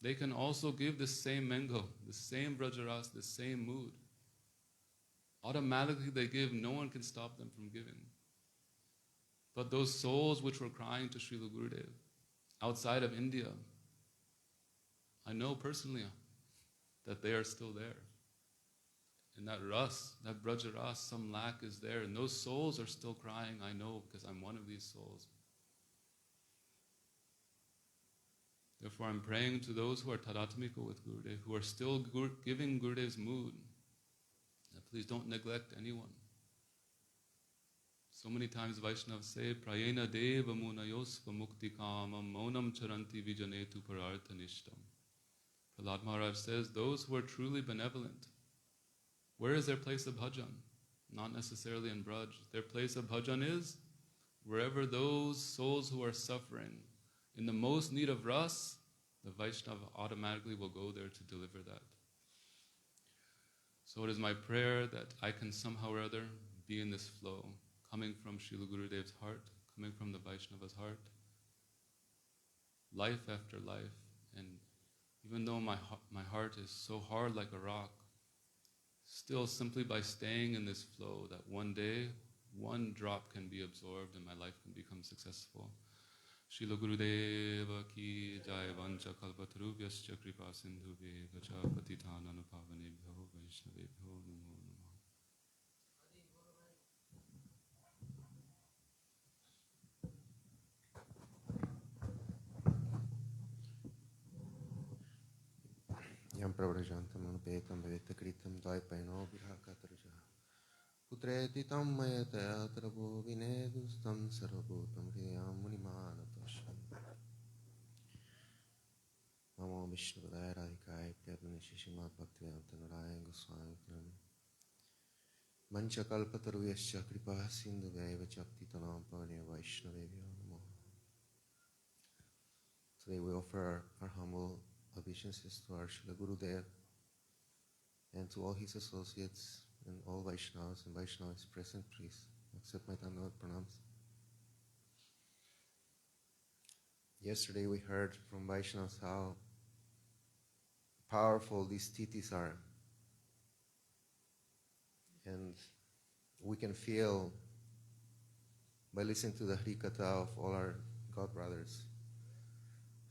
B: They can also give this same mango, the same Brajaras, the same mood. Automatically they give, no one can stop them from giving. But those souls which were crying to Srila Gurudev outside of India, I know personally that they are still there. And that ras, that Brajaras, some lack is there. And those souls are still crying, I know, because I'm one of these souls. Therefore, I'm praying to those who are tadatmika with Gurudev, who are still giving Gurudev's mood, that please don't neglect anyone. So many times Vaishnavas say, Prayena deva munayosva mukti kamam monam charanti vijanetu pararthanishtam. Prahlad Maharaj says, those who are truly benevolent, where is their place of bhajan? Not necessarily in Braj. Their place of bhajan is wherever those souls who are suffering, in the most need of ras, the Vaishnava automatically will go there to deliver that. So it is my prayer that I can somehow or other be in this flow, coming from Srila Gurudev's heart, coming from the Vaishnava's heart, life after life. And even though my heart is so hard like a rock, still simply by staying in this flow, that one day, one drop can be absorbed and my life can become successful. Srila Gurudeva ki jai vancha kalpatarubhyascha kripa sindhubheva cha patitana pavanebhyo vaishnavebhyo namo namaha.
A: Yam pravrajantam anupetam bhaveta kritam dvaipaino virakatarja. Putreti tam mayataya trabhu vinedustam sarvabhutam hriyam munimanatasham. Namo Vishnupadaya Radhikaya Priyatmanishi Srimad Bhaktivedanta Narayana Gosvami Mancha kalpataruyascha kripa sindhuvaiva chaktitanam pavane vaishnavebhyo namo. Today we offer our humble obeisances to our Srila Gurudev and to all his associates and all Vaishnavas and Vaishnavas present. Please accept my Dandavat Pranams. Yesterday we heard from Vaishnavas how powerful these titis are. And we can feel by listening to the Harikatha of all our God brothers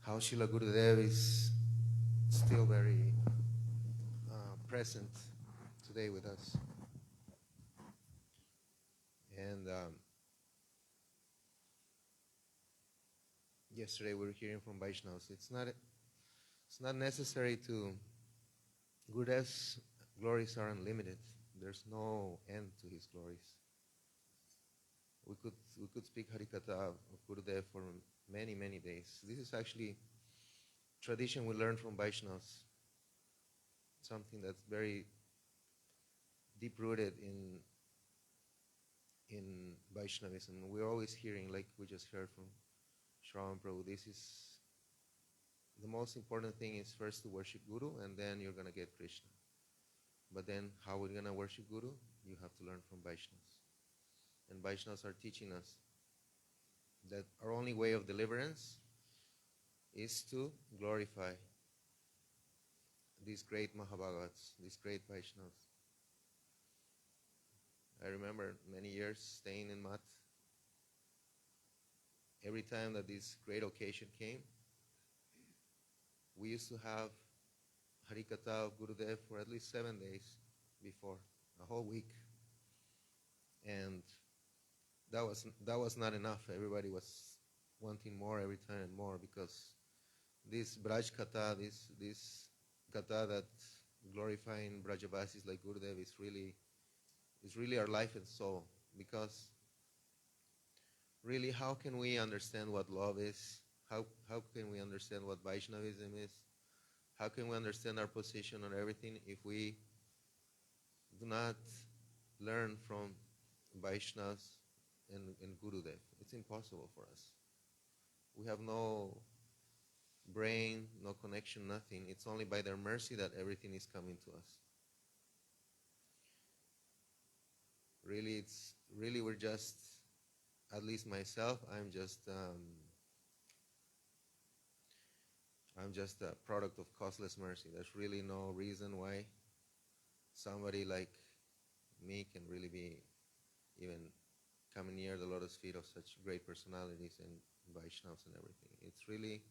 A: how Srila Gurudev is still very present today with us. And yesterday we were hearing from Vaishnavas. It's not necessary to. Gurudev's glories are unlimited. There's no end to his glories. We could speak Harikatha of Gurudev for many, many days. This is actually tradition we learned from Vaishnavas. Something that's very deep-rooted in Vaishnavism. We're always hearing, like we just heard from Shravan Prabhu, this is the most important thing is first to worship Guru, and then you're going to get Krishna. But then how we're going to worship Guru? You have to learn from Vaishnavas. And Vaishnavas are teaching us that our only way of deliverance is to glorify these great Mahabhagavats, these great Vaishnavas. I remember many years staying in Math. Every time that this great occasion came, we used to have Harikatha of Gurudev for at least 7 days before, a whole week. And that was not enough. Everybody was wanting more every time and more, because this Braj Katha, this Katha that glorifying Brajavasis like Gurudev is really our life and soul. Because really, how can we understand what love is? How can we understand what Vaishnavism is? How can we understand our position on everything if we do not learn from Vaishnavas and Gurudev? It's impossible for us. We have no brain, no connection, nothing. It's only by their mercy that everything is coming to us. Really, we're just, at least myself, I'm just a product of causeless mercy. There's really no reason why somebody like me can really be even coming near the lotus feet of such great personalities and Vaishnavas and everything. It's really,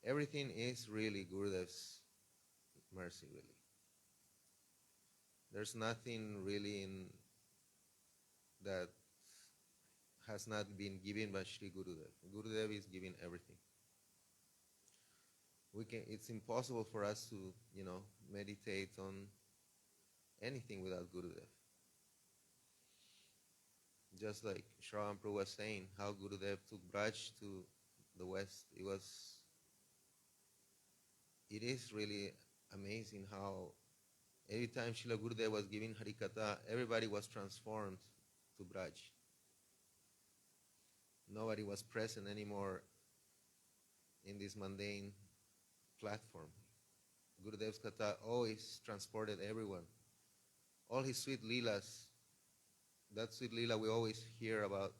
A: everything is really Gurudev's mercy, really. There's nothing really that has not been given by Sri Gurudev. Gurudev is giving everything. It's impossible for us to, meditate on anything without Gurudev. Just like Shravan Prabhu was saying, how Gurudev took Braj to the west. It is really amazing how every time Srila Gurudev was giving Harikatha, everybody was transformed to Braj.
C: nobody was present anymore in this mundane platform. Gurudev's Katha always transported everyone. All his sweet leelas, that sweet leela we always hear about,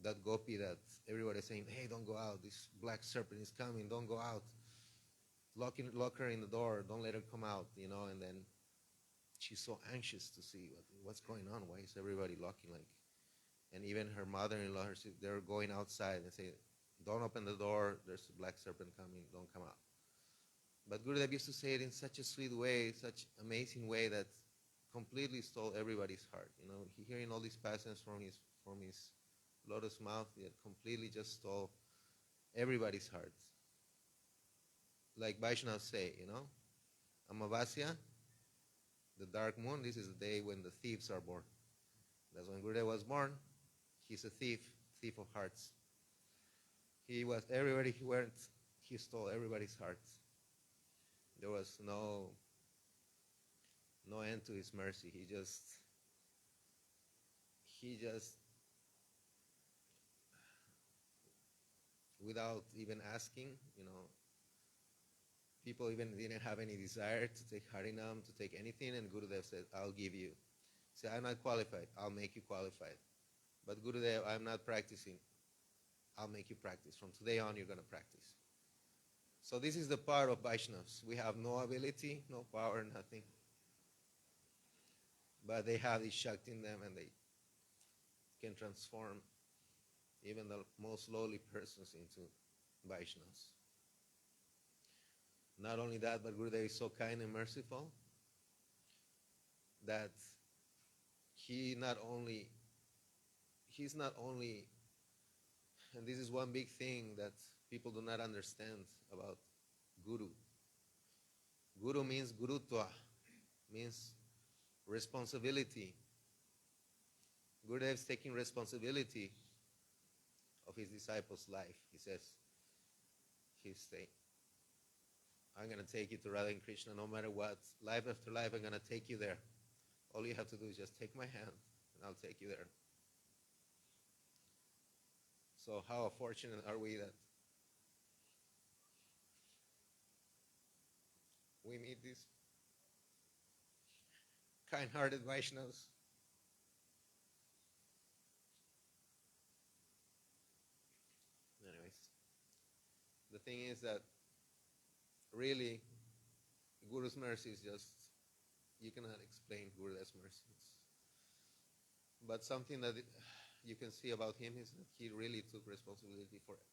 C: that gopi that everybody is saying, hey, don't go out, this black serpent is coming, don't go out. Lock her in the door, don't let her come out, you know, and then she's so anxious to see what's going on. Why is everybody locking? And even her mother-in-law, they're going outside and say, don't open the door, there's a black serpent coming, don't come out. But Gurudev used to say it in such a sweet way, such amazing way that completely stole everybody's heart. You know, hearing all these passages from his lotus mouth, it completely just stole everybody's heart. Like Vaishnavas say, you know, Amavasya, the dark moon, this is the day when the thieves are born. That's when Gurudev was born. He's a thief of hearts. Everywhere he went, he stole everybody's hearts. There was no end to his mercy. He just, without even asking, you know, people even didn't have any desire to take Harinam, to take anything, and Gurudev said, I'll give you. He said, I'm not qualified, I'll make you qualified. But Gurudev, I'm not practicing, I'll make you practice. From today on, you're going to practice. So this is the power of Vaishnavas. We have no ability, no power, nothing. But they have this Shakti in them, and they can transform even the most lowly persons into Vaishnavas. Not only that, but Gurudev is so kind and merciful that he's not only, and this is one big thing that people do not understand about Guru. Guru means Gurutva, means responsibility. Gurudev is taking responsibility of his disciples' life. He says, he's saying, I'm going to take you to Radha and Krishna no matter what. Life after life, I'm going to take you there. All you have to do is just take my hand, and I'll take you there. So how fortunate are we that we meet these kind-hearted Vaishnavas. Anyways, the thing is that really, Guru's mercy is just, you cannot explain Gurudev's mercy. But something that you can see about him is that he really took responsibility for it.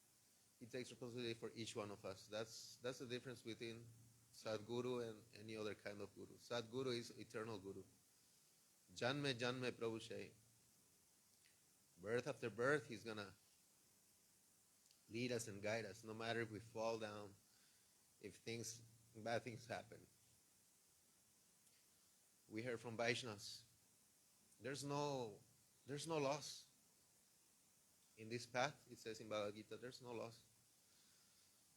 C: He takes responsibility for each one of us. That's the difference between Sadguru and any other kind of Guru. Sadguru is eternal Guru. Janme Janme Prabhu-Shravan. Birth after birth, he's going to lead us and guide us, no matter if we fall down, if bad things happen. We heard from Vaishnavas, there's no loss. In this path, it says in Bhagavad Gita, there's no loss.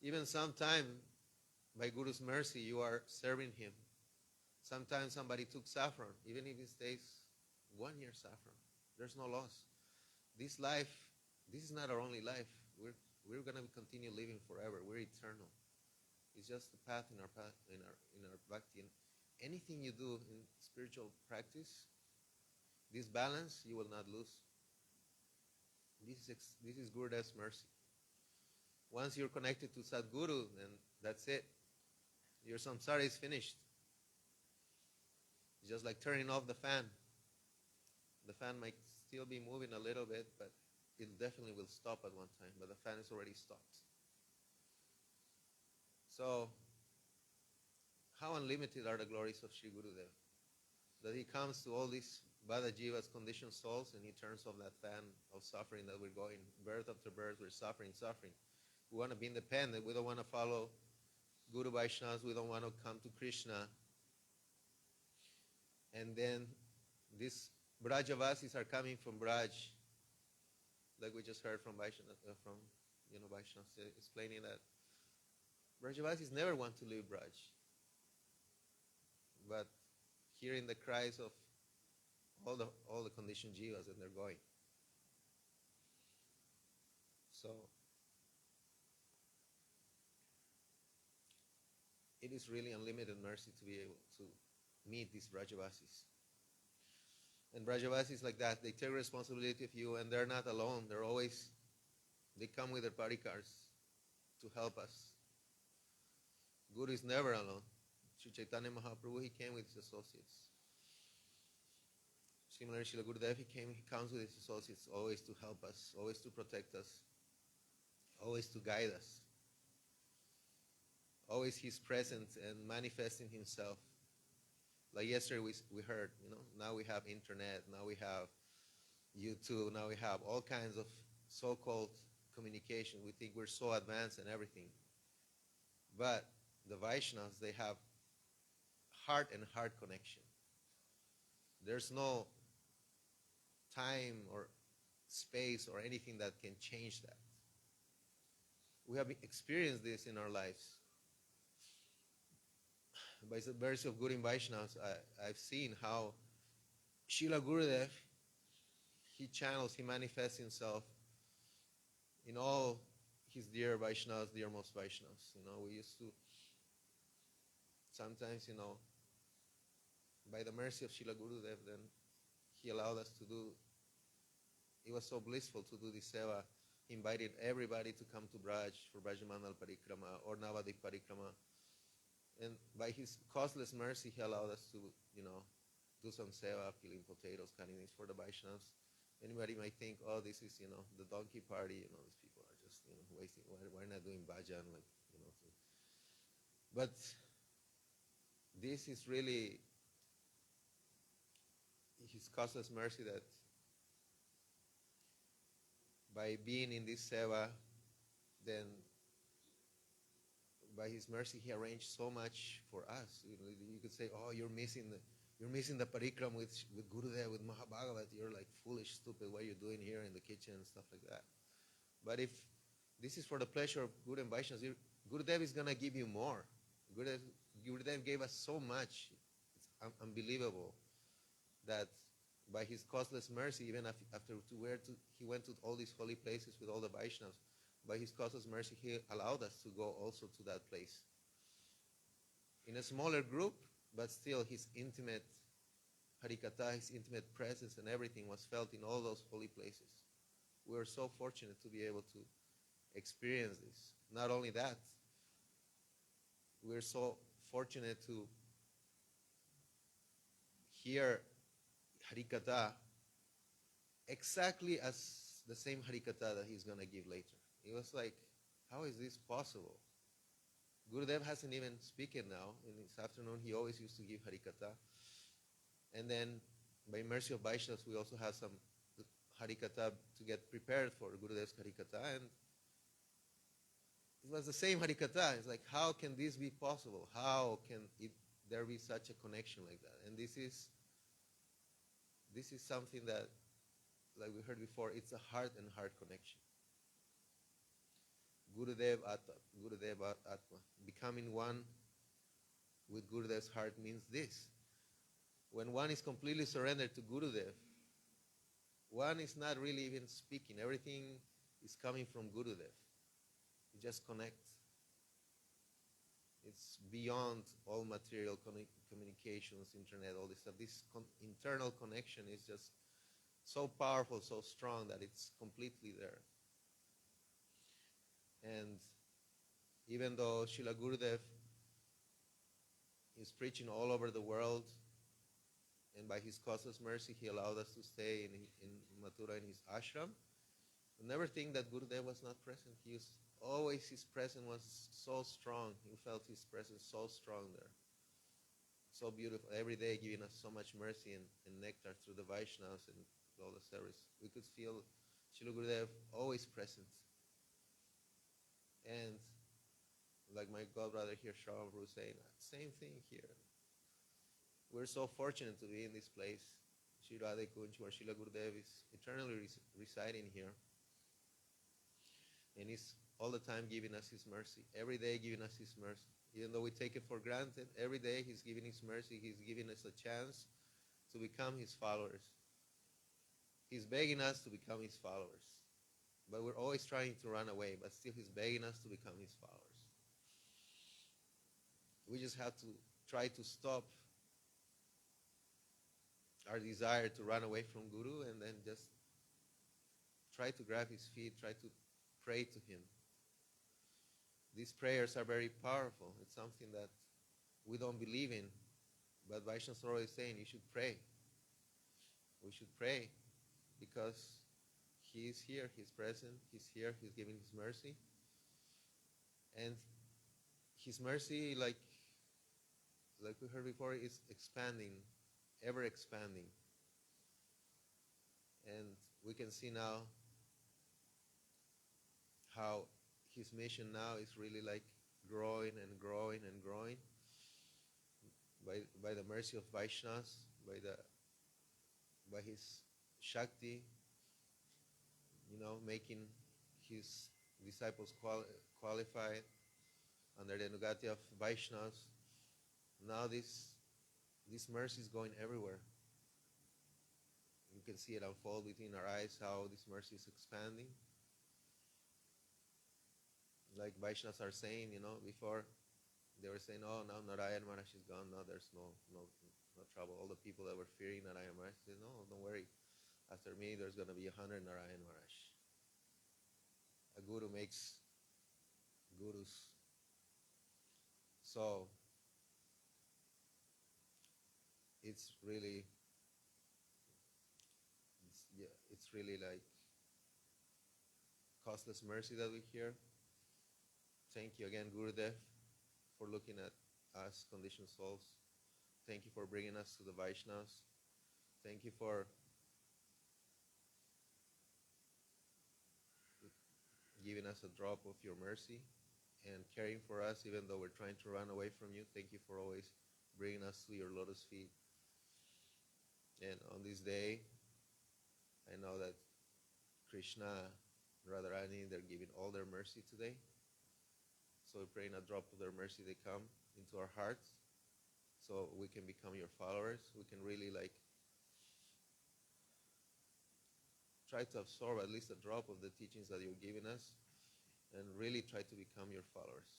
C: Even sometime, by Guru's mercy, you are serving him. Sometimes somebody took saffron, even if it stays 1 year saffron, there's no loss. This life, this is not our only life. We're going to continue living forever. We're eternal. It's just the path in our bhakti. And anything you do in spiritual practice, this balance you will not lose. This is Gurudev's mercy. Once you're connected to Sadguru, then that's it. Your samsara is finished. It's just like turning off the fan. The fan might still be moving a little bit, but it definitely will stop at one time. But the fan is already stopped. So, how unlimited are the glories of Sri Gurudev? That he comes to all these Bada Jivas, conditioned souls, and he turns off that fan of suffering that we're going. Birth after birth, we're suffering. We want to be independent. We don't want to follow Guru Vaishnavas. We don't want to come to Krishna. And then these Brajavasis are coming from Braj, like we just heard from Vaishnavas, Vaishnavas explaining that Brajavasis never want to leave Braj. But hearing the cries of all the conditioned jivas, and they're going. So it is really unlimited mercy to be able to meet these Brajavasis. And Brajavasis like that, they take responsibility of you, and they're not alone. They come with their parikars to help us. Guru is never alone. Sri Chaitanya Mahaprabhu, he came with his associates. Similarly, Srila Gurudev, he comes with his associates always to help us, always to protect us, always to guide us. Always he's present and manifesting himself. Like yesterday we heard, now we have internet, now we have YouTube, now we have all kinds of so-called communication. We think we're so advanced and everything. But the Vaishnavas, they have heart and heart connection. There's no time or space or anything that can change that. We have experienced this in our lives. By the mercy of Guru Vaishnavas, I've seen how Srila Gurudev, he channels, he manifests himself in all his dear Vaishnavas, dearmost Vaishnavas. We used to, sometimes, by the mercy of Srila Gurudev, then he allowed us to do, it was so blissful to do this seva. He invited everybody to come to Braj for Brajamandal Parikrama or Navadip Parikrama. And by his causeless mercy, he allowed us to, do some seva, peeling potatoes, cutting things for the Vaishnavas. Anybody might think, oh, this is, the donkey party, these people are just, wasting, why not doing bhajan, But this is really his causeless mercy, that by being in this seva, then by his mercy, he arranged so much for us. You could say, oh, you're missing the parikram with Gurudev, with Mahabhagavat. You're like foolish, stupid. What are you doing here in the kitchen and stuff like that? But if this is for the pleasure of Guru and Vaishnavas, Gurudev is going to give you more. Gurudev gave us so much. It's unbelievable that by his causeless mercy, even after he went to all these holy places with all the Vaishnavas, by his causeless mercy, he allowed us to go also to that place. In a smaller group, but still his intimate harikatha, his intimate presence and everything was felt in all those holy places. We were so fortunate to be able to experience this. Not only that, we're so fortunate to hear harikatha exactly as the same harikatha that he's going to give later. It was like, how is this possible? Gurudev hasn't even spoken now. In this afternoon, he always used to give harikatha. And then, by mercy of Vaishnavas, we also have some harikatha to get prepared for Gurudev's harikatha. And it was the same harikatha. It's like, how can this be possible? How can there be such a connection like that? And this is something that, like we heard before, it's a heart and heart connection. Gurudev Atma. Becoming one with Gurudev's heart means this. When one is completely surrendered to Gurudev, one is not really even speaking. Everything is coming from Gurudev. You just connect. It's beyond all material communications, internet, all this stuff. This internal connection is just so powerful, so strong that it's completely there. And even though Srila Gurudev is preaching all over the world, and by his causeless mercy, he allowed us to stay in Mathura in his ashram, I never think that Gurudev was not present. Always his presence was so strong. You felt his presence so strong there. So beautiful. Every day giving us so much mercy and nectar through the Vaishnavas and all the service. We could feel Srila Gurudev always present. And like my godbrother here, Shravan was saying, same thing here. We're so fortunate to be in this place, Sri Radha Kunj, where Srila Gurudev is eternally residing here. And he's all the time giving us his mercy, every day giving us his mercy. Even though we take it for granted, every day he's giving his mercy, he's giving us a chance to become his followers. He's begging us to become his followers. But we're always trying to run away, but still he's begging us to become his followers. We just have to try to stop our desire to run away from Guru and then just try to grab his feet, try to pray to him. These prayers are very powerful. It's something that we don't believe in, but Vaishnavas are always saying you should pray. We should pray because he is here, he's present, he's here, he's giving his mercy. And his mercy, like we heard before, is expanding, ever expanding. And we can see now how his mission now is really like growing and growing and growing by the mercy of Vaishnavas, by his Shakti, making his disciples qualified under the Nugati of Vaishnavas. Now this mercy is going everywhere. You can see it unfold between our eyes, how this mercy is expanding. Like Vaishnavas are saying, before they were saying, oh, now Narayana Maharaj is gone, now there's no trouble. All the people that were fearing Narayana Maharaj said, no, don't worry. After me, there's going to be 100 Narayana Maharaj. A guru makes gurus. So it's really like costless mercy that we hear. Thank you again, Gurudev, for looking at us, conditioned souls. Thank you for bringing us to the Vaishnavas. Thank you for giving us a drop of your mercy and caring for us even though we're trying to run away from you. Thank you for always bringing us to your lotus feet. And on this day, I know that Krishna, Radharani, they're giving all their mercy today. So we're praying a drop of their mercy, they come into our hearts so we can become your followers. We can really try to absorb at least a drop of the teachings that you're giving us and really try to become your followers.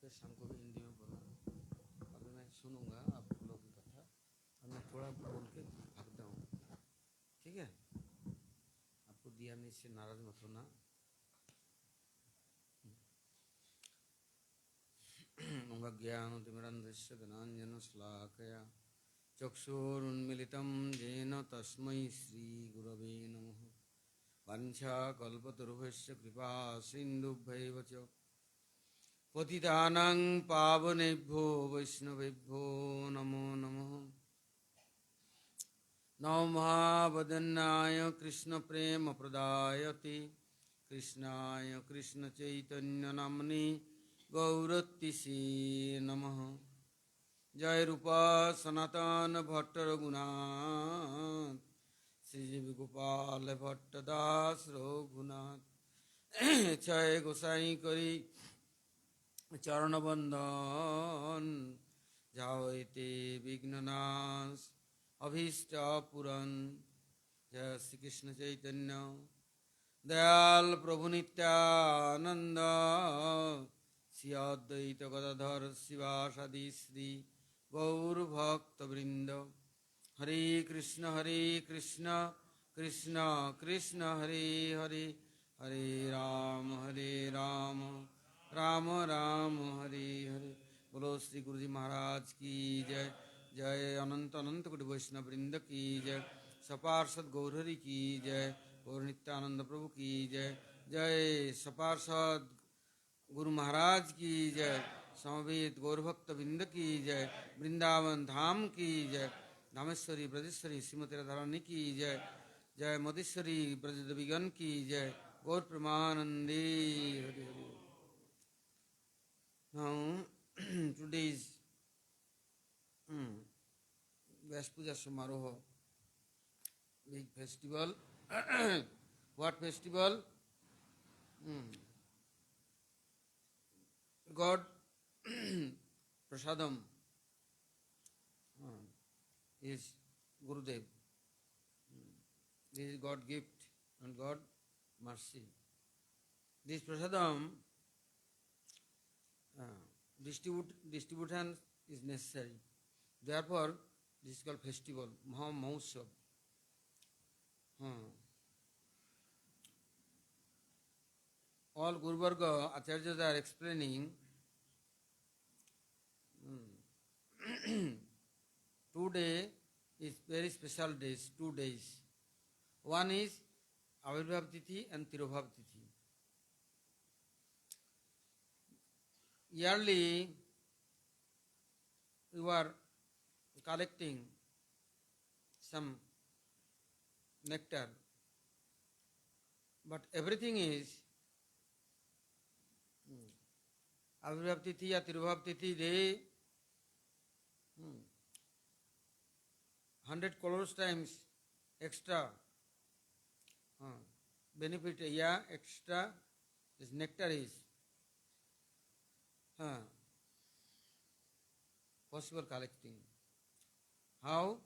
D: शाम को भी हिंदी में बोला, अभी मैं सुनूंगा आप लोगों की कथा और मैं थोड़ा बोल के भागता हूँ, ठीक है? आपको दिया नहीं, इससे नाराज मत होना। ज्ञानतिमिरन्धस्य ज्ञानाञ्जनशलाकया चक्षुरुन्मिलितं येन तस्मै श्रीगुरवे नमः। वाञ्छाकल्पतरुभ्यश्च कृपा सिन्धुभ्यैव च पतितानां पावनेभ्यो वैष्णवेभ्यो नमो नमः। नमो महावदन्नाय कृष्णप्रेमप्रदायते कृष्णाय कृष्णचैतन्यनाम्ने गौरतिसे नमः। जय रूपा सनातन भट्ट रघुनाथ श्री गोपाल भट्टदास रघुनाथ जय गोसाई करी चरण बंदन जावते विघ्ननाश अभीष्ट पुरन। जय श्री कृष्ण चैतन्य दयाल प्रभु नित्यानंद श्री अद्वैत गदाधर शिवासादि श्री गौर भक्त वृंद। हरे कृष्ण कृष्ण कृष्ण हरे हरे, हरे राम राम राम हरे हरे। बोलो श्री गुरु जी महाराज की जय। जय अनंत अनंत कोटि वैष्णव वृंद की जय। सपार्षद गौरहरि की जय। गौर नित्यानंद प्रभु की जय। जय सपार्षद गुरु महाराज की जय। समवेत गौरभक्त वृंद की जय। वृंदावन धाम की जय। धामेश्वरी ब्रजेश्वरी श्रीमती राधारानी की जय। जय मधेश्वरी ब्रजदेवीगण की जय। गौर प्रेमानंदे Hari Hari. Now, today's Vyas Puja Samaroha, big festival. What festival? God Prasadam is Gurudev. This is God gift and God mercy. This Prasadam distribution is necessary. Therefore, this is called festival, Maha Mahotsav. All Guru Varga Acharyas are explaining 2 days is very special days, 2 days. One is Avirbhav Tithi and Tirobhav Tithi. Yearly, we were collecting some nectar, but everything is Avirbhav Tithi or Tirobhav Tithi, they 100 crores times extra benefit, extra this nectar is possible collecting. How?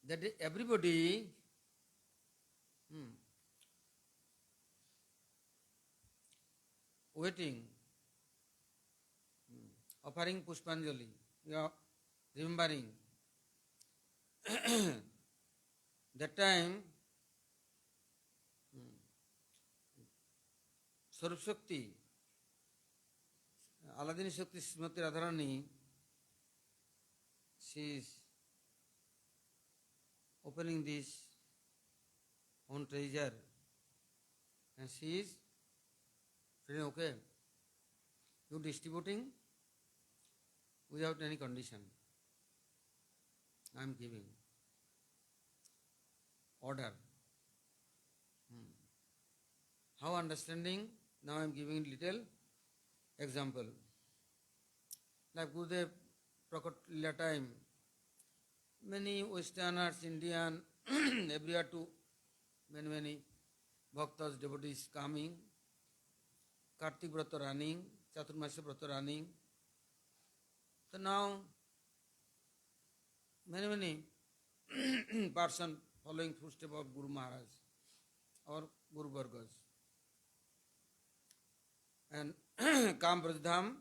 D: That everybody waiting, offering Pushpanjali, remembering. That time, Swarup Shakti, Aladini Shakti Srimati Radharani, she is opening this own treasure and she is saying, okay, you distributing without any condition. I am giving order. How understanding? Now I am giving little example. Like Gurudev Prakat Lila time, many Westerners, Indian, everywhere to many bhaktas, devotees coming, Kartik Vrata running, Chaturmasya Vrata running. So now many person following footsteps of Guru Maharaj or Guru Vargas. And Kam Brajdham,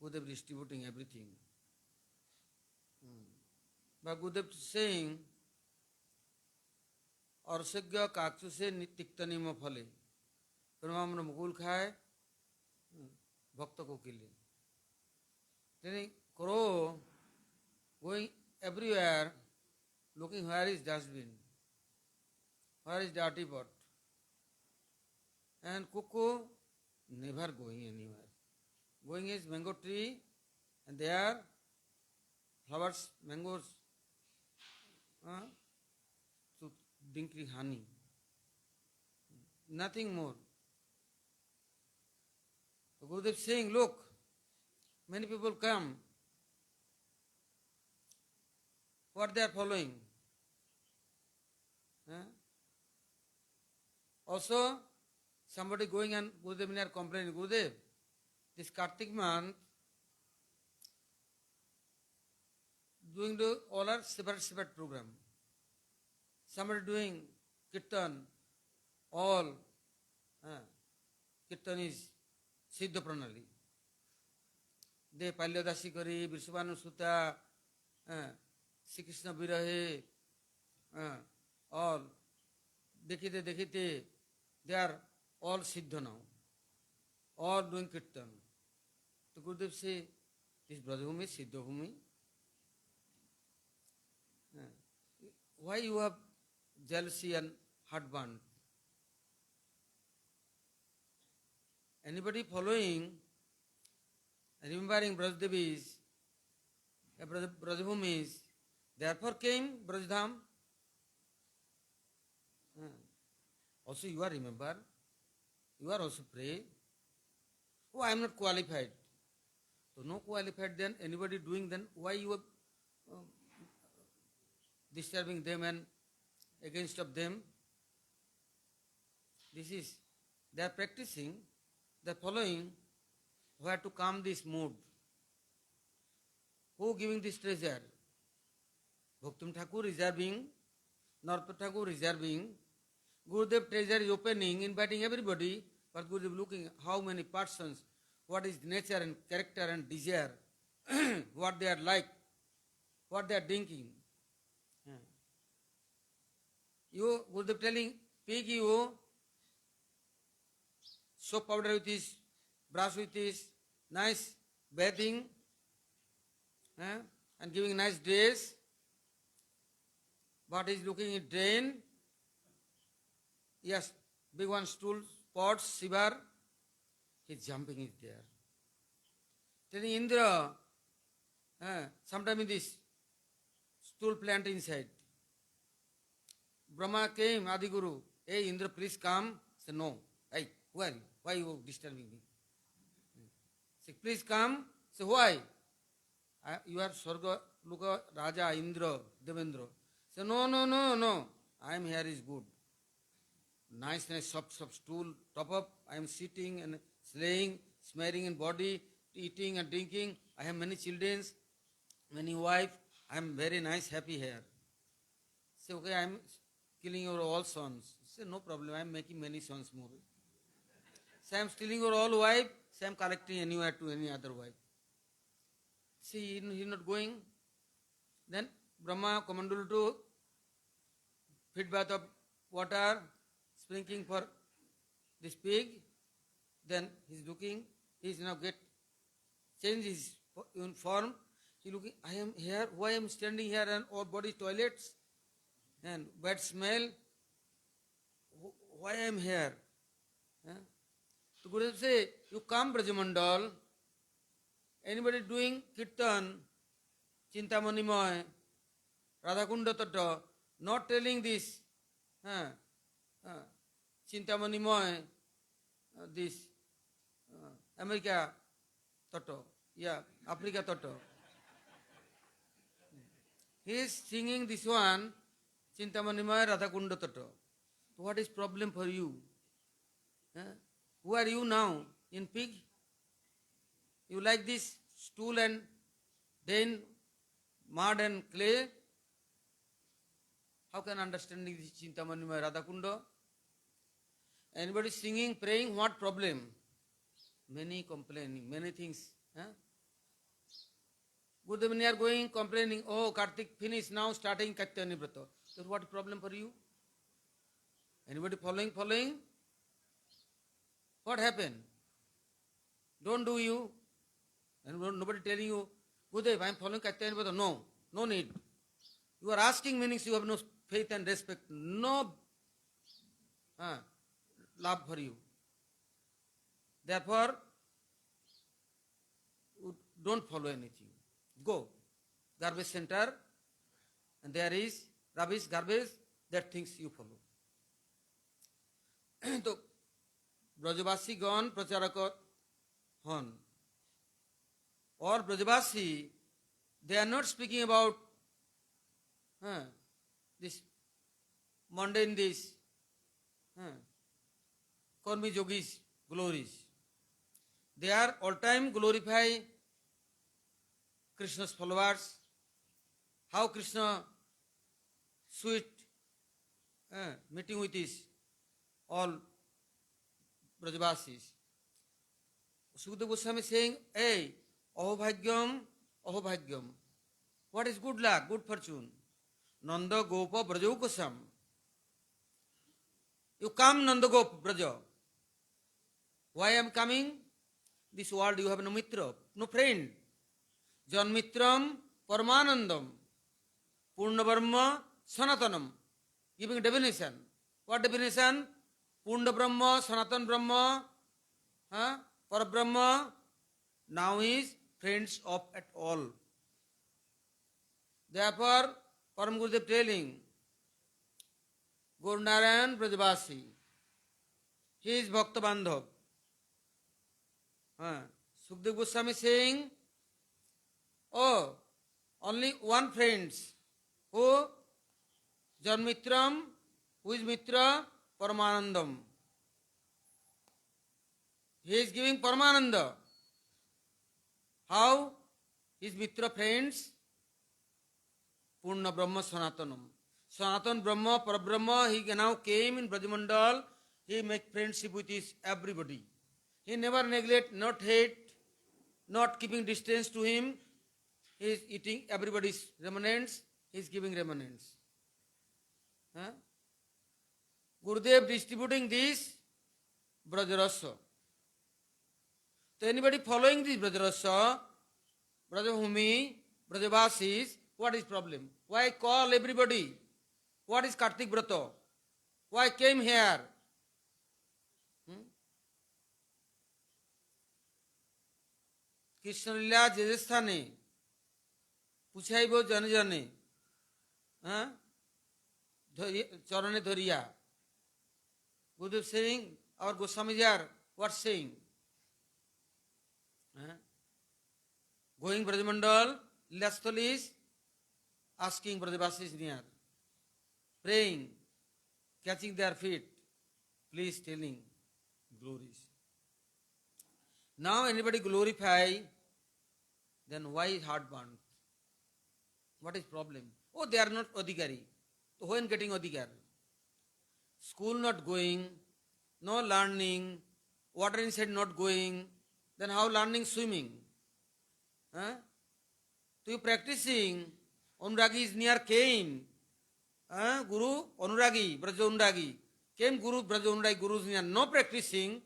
D: Gurudev distributing everything. But Gurudev saying, Arsagya kaksu se tiktanima phale. Paramamana mukul khaye, bhakta ko kille. Then crow going everywhere, looking where is dustbin, where is dirty pot. And cuckoo never going anywhere. Going is mango tree and there flowers, mangoes, to drinking honey. Nothing more. So Gurudev saying, look, many people come. What they are following? Also, somebody going and Gurudev are complaining, Gurudev, this Kartik month, doing all our separate program. Somebody doing Kirtan, all Kirtan is Siddha Pranali. They Palyadasi Kari, Vishwanu Sutta, Sri Krishna Virahe, all Dekhite, they are all Siddha now, all doing Kirtan. So Gurudev say, this Brajabhumi, Siddha Bhumi. Why you have jealousy and heartburn? Anybody following, remembering Brajdevis, Brajabhumis, therefore came Brajdham. Also you are remember, you are also pray. oh, I am not qualified. So no qualified, then anybody doing, then why you are disturbing them and against of them? This is, they are practicing, they are following where to calm this mood. Who giving this treasure? Bhakti Thakur reserving, Narpata Thakur reserving, Gurudev treasure is opening, inviting everybody, but Gurudev looking how many persons, what is nature and character and desire, what they are like, what they are drinking. You, Gurudev telling, pig you, soap powder with his, brush with his, nice bathing, and giving nice dress, but he's looking at drain, yes, big one stool, pots, shivar, his jumping is there. Telling Indra, sometime in this stool plant inside. Brahma came, Adi Guru, hey Indra, please come. Say, no. Hey, who are you? Why are you disturbing me? Say, please come. Say, why? You are Swarga, Luka, Raja, Indra, Devendra. Say, no. I am here is good. Nice, soft stool, top up. I am sitting and slaying, smearing in body, eating and drinking. I have many children, many wife. I am very nice, happy here. Say, okay, I am killing your all sons. Say, no problem, I am making many sons more. Say, I am stealing your all wife. Say, I am collecting anywhere to any other wife. See, he is not going. Then Brahma commanded to feed bath of water, sprinkling for this pig. Then he is looking, he is now change his form. He looking, I am here, why I am standing here and all body toilets and bad smell. Why I am here? So Gurudev say, you come Brajamandal, anybody doing kirtan, Chintamanimoy, Radhakunda Tata, not telling this, Chintamanimoy, this America Tata, Africa Tata. He is singing this one, Chintamanimoy Radhakunda Tata. What is problem for you? Who are you now? In pig? You like this stool and then mud and clay? How can understanding this Chintamanimoy Radhakunda? Anybody singing, praying, what problem? Many complaining, many things. Gurudev, when you are going complaining, oh, Kartik finished, now starting Katyani Vrata. So what problem for you? Anybody following? What happened? Don't do you. And nobody telling you, Gurudev, I am following Katyani Vrata. No need. You are asking meanings you have no faith and respect. No love for you. Therefore, don't follow anything. Go. Garbage center, and there is rubbish, garbage, that things you follow. So, Brajavasi gone, Pracharaka hon. Or Brajavasi, they are not speaking about this mundane, this Karmi Yogis glories. They are all time glorify Krishna's followers. How Krishna sweet meeting with his all Brajavasis. Sukadeva Goswami saying, hey, Ahobhagyam. What is good luck, good fortune? Nanda Gopa Brajokasam. You come Nanda Gopa Braja. Why I am coming? This world you have no mitra, no friend. Janmitram Paramanandam. Purnabrahma Sanatanam. Giving definition. What definition? Purna Brahma, Sanatan Brahma, Parabrahma, now is friends of at all. Therefore, Param Gurudev telling, Guru Narayan Brajavasi, he is Bhakta Bandhav. Sukdev Goswami saying, oh, only one friends. Who? Janmitram. Who is Mitra? Paramanandam. He is giving Paramananda. How? His Mitra friends? Purna Brahma Sanatanam. Sanatan Brahma, Parabrahma, he now came in Brajamandal. He make friendship with his everybody. He never neglect, not hate, not keeping distance to him. He is eating everybody's remnants. He is giving remnants. Gurudev distributing this Brajarasa. So anybody following this Brajarasa, Brajabhumi, Brajavasis, what is problem? Why call everybody? What is Kartik Brata? Why came here? Krishna Lila Jajasthane, Puchaibo Janajane, Charane Dhariya. Gurudev saying, our Goswamis are what saying? Going Brajamandal, Lastol is asking Brajavasis near, praying, catching their feet, please telling glories. Now anybody glorify, then why is heart burnt? What is problem? Oh, they are not adhikari. So when getting adhikar? School not going, no learning, water inside not going, then how learning swimming? So you practicing, Anuragi is near came, Guru Anuragi, Braja Anuragi, came Guru Braja Anuragi, Guru is near, no practicing,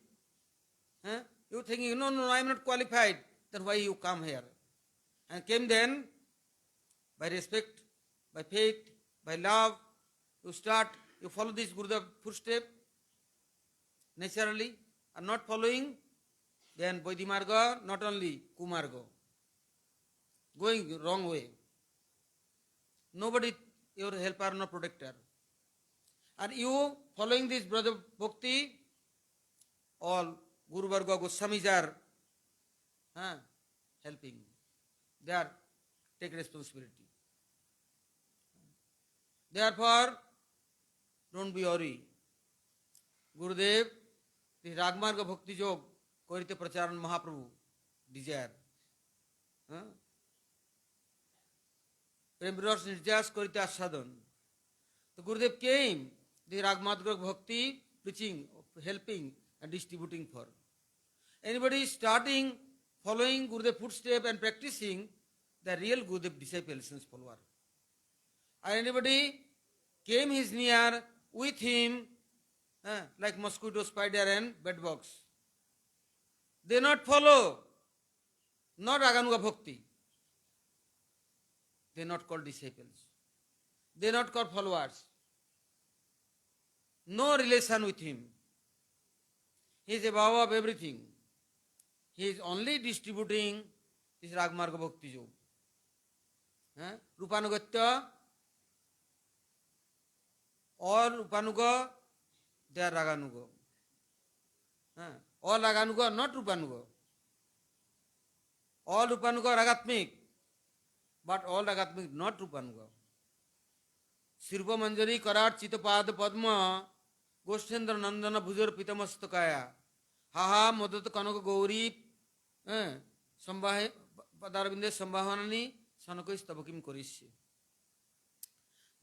D: you thinking, no, I am not qualified, then why you come here? And came then, by respect, by faith, by love, you start, you follow this Gurudev footstep, naturally, and not following, then Vaidhimarga, not only Kumarga, going wrong way. Nobody, your helper, no protector. And you following this brother Bhakti, all Guru Varga Goswamis are helping. They are take responsibility. Therefore, don't be worried. Gurudev, the Ragmarga Bhakti Jog, Korite Pracharan Mahaprabhu, desire. Premviras Nirjas Korite Asadhan. So Gurudev came, the Ragmarga Bhakti, preaching, helping and distributing for. Anybody starting, following Gurudev footstep and practicing, the real Gurudev disciples and follower. And anybody came his near with him, like mosquito, spider and bedbugs. They not follow, not Raganuga Bhakti. They not called disciples. They not called followers. No relation with him. He is above of everything. He is only distributing this Ragmarga Bhakti Jog. Rupanugatya, all Rupanuga, they are Raganuga. All Raganuga, not Rupanuga. All Rupanuga Ragatmik, but all Ragatmik, not Rupanuga. Sirpa Manjari Karat Chitapad Padma, Goshendra Nandana Bhujur Pitamastakaya, Haha Modat Kanaka Gauri, Padarabinde Sambhavanani, Sanako is Tabakim Korishi.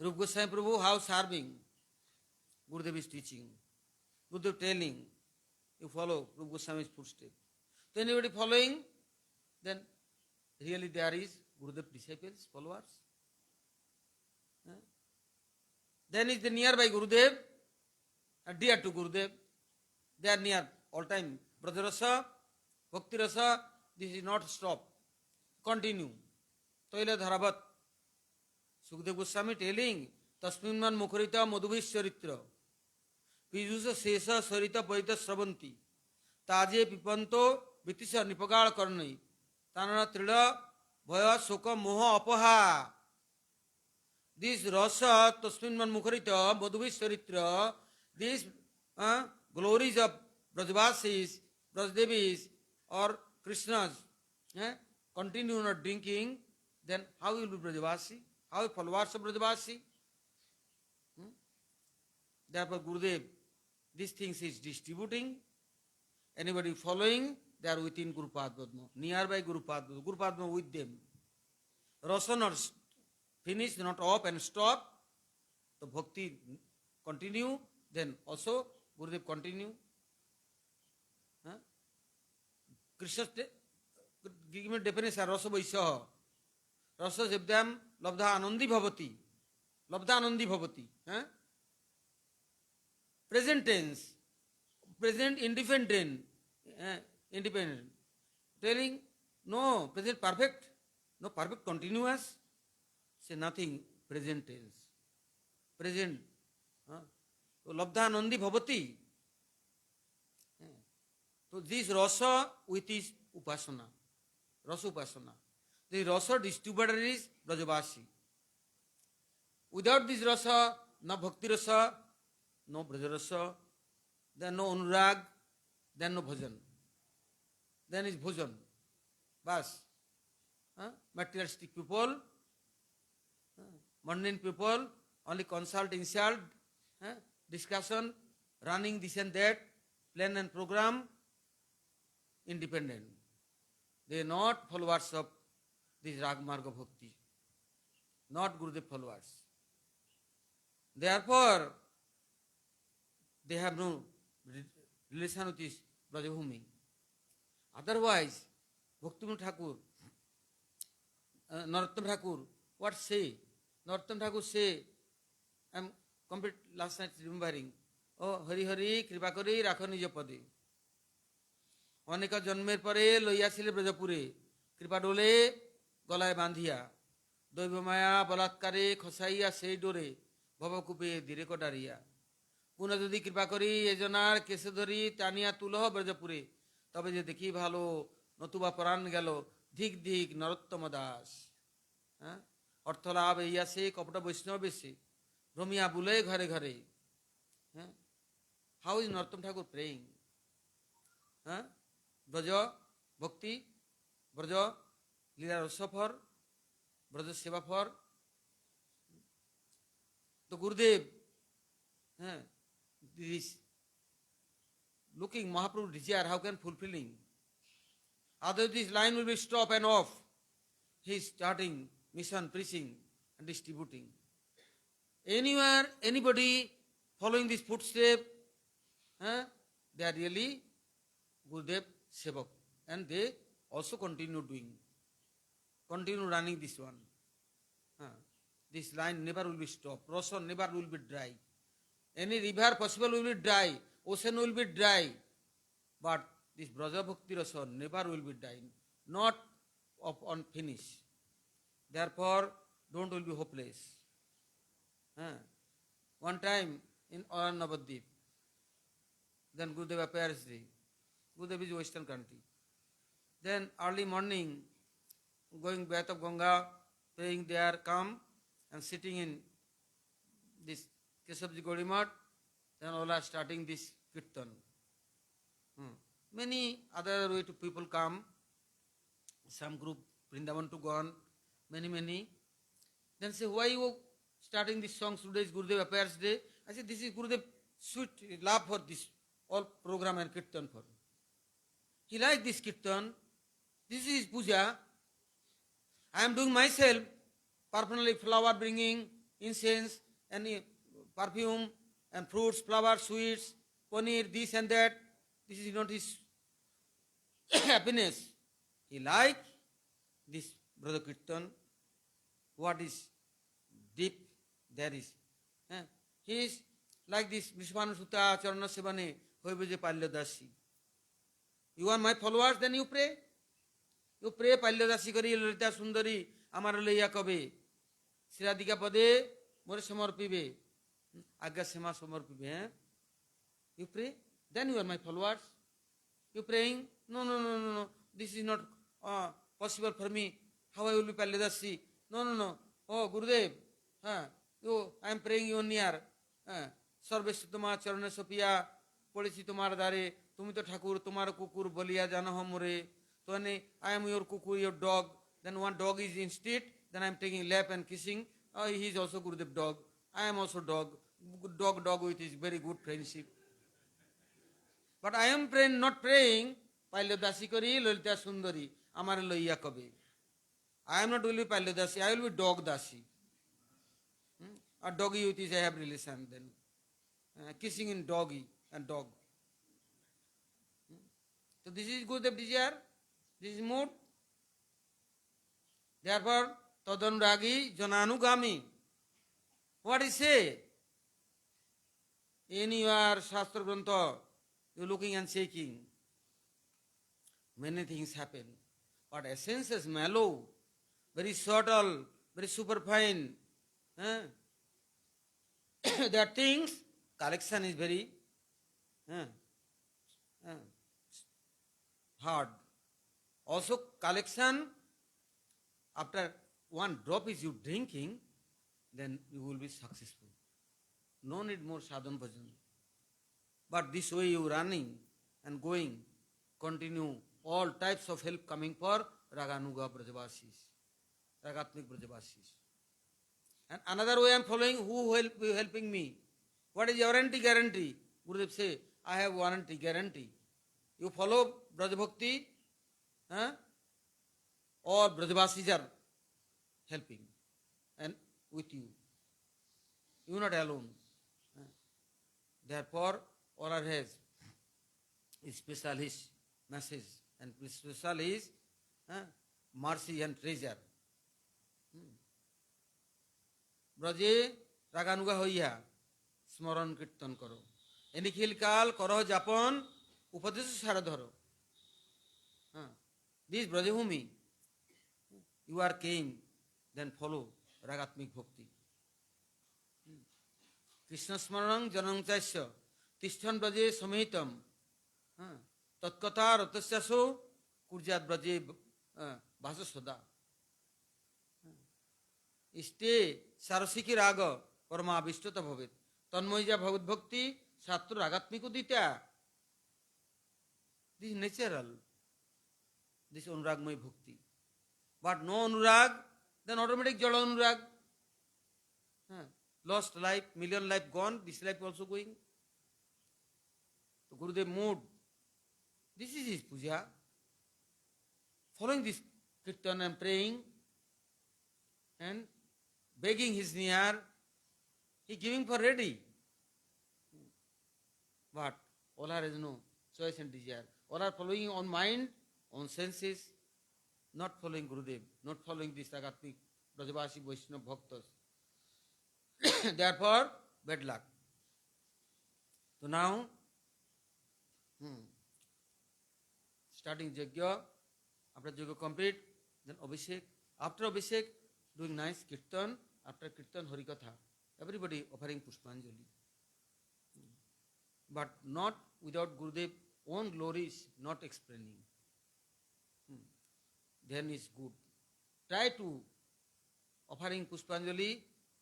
D: Rup Goswami Prabhu, how serving? Gurudev is teaching. Gurudev telling, you follow Rup Goswami's footsteps. So anybody following, then really there is Gurudev disciples, followers. Then is the nearby Gurudev, and dear to Gurudev. They are near all time. Brother Rasa, Bhakti Rasa, this is not stop. Continue. Toile Dharabat. Sukdev Goswami telling, Tasminman Mukharita Madhubhish Charitra. Pijusha Sesa Sarita Parita Sravanti. Taje Pipanto Vitisha Nipagal Karnai. Tanana Trida Bhaya Soka Moha Apaha. This Rasa Tasminman Mukharita Madhubhish Charitra. These glories of Brajavasis, Brajdevis, or Krishna's, continue not drinking, then how will be Brajavasi? How will followers of Brajavasi? Therefore, Gurudev, these things is distributing. Anybody following, they are within Guru Padma, nearby Guru Padma with them. Rasa not finish, not up and stop. The bhakti continue, then also Gurudev continue. Krishna give me definition, Rasa Vaisyaha. Rasa Jabdam Labdha Anandi Bhavati. Labdha Anandi Bhavati. Present tense, present independent, telling no present perfect, no perfect continuous, say nothing present tense, present. So labdha nandi bhavati. So this rasa with his upasana, rasa upasana. The rasa distributor is Brajavasi. Without this rasa, no bhakti rasa, no brajarasa, then no anurag, then no bhajan. Then is bhajan. Bas. Materialistic people, mundane people, only consult, insult, discussion, running this and that, plan and program, independent. They are not followers of this Rag Marga Bhakti, not Gurudev followers. Therefore, they have no relation with this Brajabhumi. Otherwise, Bhaktivinoda Thakur, Narottam Thakur, what say? Narottam Thakur say, I am complete last night remembering, oh Hari Hari, Kripa Kari, Rakho Nija Pade. Oneka Janmer Pare, Loya Sile Brajapure, Kripa Dole, Golai Bandhiya, Doibamaya, Balatkare, Khosaiya, Sei Dore, Bhavakupe, Direko Daria. পুনঃ যদি কৃপা করি এজনার কেসে ধরি টানিয়া তুলহ ব্রজপুরে, তবে যে দেখি ভালো নতুবা পরাণ গেল ধিক ধিক নরোত্তম দাস। অর্থলাভ এই আসে কপট বৈষ্ণব এসে ভ্রমিয়া বুলে ঘরে ঘরে। How is Narottam Thakur praying? Braj ভক্তি, ব্রজ লীলা রস ফর, ব্রজ সেবা ফর। তো গুরুদেব this looking Mahaprabhu desire, how can fulfilling? Otherwise this line will be stop and off. He is starting mission, preaching and distributing. Anywhere, anybody following this footstep, they are really Gurudev Sevak. And they also continue doing, continue running this one. This line never will be stopped. Rasa never will be dry. Any river possible will be dry, ocean will be dry, but this Braja Bhakti Rasa never will be dry, not on finish. Therefore, don't will be hopeless. One time in Navadvip, then Gurudev appears there. Gurudev is Western country. Then early morning, going bath of Ganga, praying there, come and sitting in this Keshavji Gaudimat, then all are starting this kirtan. Many other way to people come, some group Vrindavan to go on, many. Then say, why you starting this song today is Gurudev appears day? I said, this is Gurudev sweet love for this all program and kirtan for. He likes this kirtan. This is puja. I am doing myself, personally flower bringing, incense and perfume and fruits, flowers, sweets, paneer, this and that. This is not his happiness. He like this Brother Kirtan. What is deep there is. He is like this Vishwanu Sutta Charana Sevane Hoibeje Palyadasi. You are my followers, then you pray. You pray Palyadasi Kari Lalita Sundari Amar Leya Kabe Siradika Pade More Samarpibe. Agga Sema Samarpibe. You pray, then you are my followers. You praying, no, this is not possible for me. How I will be Palyadasi? No. Oh, Gurudev, I am praying you near. Sarvesutama Charana Sopiya পড়েছি তোমার দ্বারে, তুমি তো ঠাকুর, তোমার কুকুর বলিয়া জানো মোরে। তো I am your kukur, your dog. Then one dog is in street, then I am taking lap and kissing. He is also Gurudev dog. I am also dog. Dog with his very good friendship. But I am praying, not praying, পাইলে দাসী করি ললিতা সুন্দরী আমার লইয়া কবে। I am not will be পাইলে দাসী, I will be dog দাসী. A doggy with his I have relation then. Kissing in doggy and dog. So this is Gurudev desire, this is mood. Therefore, tadanuragi jananugami. What is say? In your Shastra Grantha, you are looking and shaking. Many things happen. But essence is mellow, very subtle, very superfine. There are things, collection is very hard. Also collection, after one drop is you drinking, then you will be successful. No need more sadhan bhajan. But this way you running and going, continue all types of help coming for Raganuga Brajavasis, Ragatmik Brajavasis. And another way I am following, who helping me? What is warranty guarantee? Gurudev say, I have warranty guarantee. You follow Brajabhakti, or Brajavasis are helping and with you. You are not alone. Therefore, Orar has special his message and special his mercy and treasure. ব্রজে রাগানুগা হইয়া স্মরণ কীর্তন করো, এনিখিল কাল করো যাপন, উপদেশ সারা ধরো। This Brajbhumi you are king, then follow Ragatmik Bhakti. Krishna Smaranam Janam Chaisya Tishtan Braje Sametam Tatkata Ratasyaso Kurjat Braje Bhasasoda. Stay Sarasiki Raga Parama Abhishtata Bhavet Tanmoija Bhavat Bhakti Satru Ragatmik Udita. This is natural. This is Anuragmay Bhakti. But no Anurag, then automatic Jada Anurag. Lost life, million life gone, this life also going. So Gurudev mood. This is his puja. Following this kirtan and praying and begging his near, he giving for ready. But all are has no choice and desire. All are following on mind, on senses, not following Gurudev, not following this Ragatmik Brajavasi Vaishnava Bhaktas. Therefore, bad luck. So now, starting Yajna, after Yajna complete, then Abhishek. After Abhishek, doing nice Kirtan, after Kirtan Harikatha. Everybody offering Pushpanjali. But not without Gurudev own glories, not explaining. Then is good. Try to offering Pushpanjali,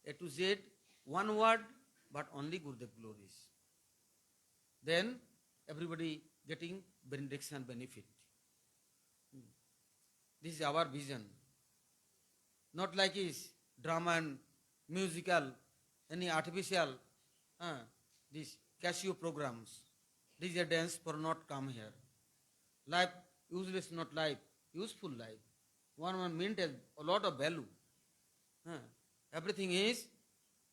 D: A to Z, one word, but only Gurudev glories. Then everybody getting benediction benefit. This is our vision. Not like his drama and musical, any artificial, these Casio programs. This is a dance for not come here. Life, useless not life, useful life. One meant has a lot of value. Everything is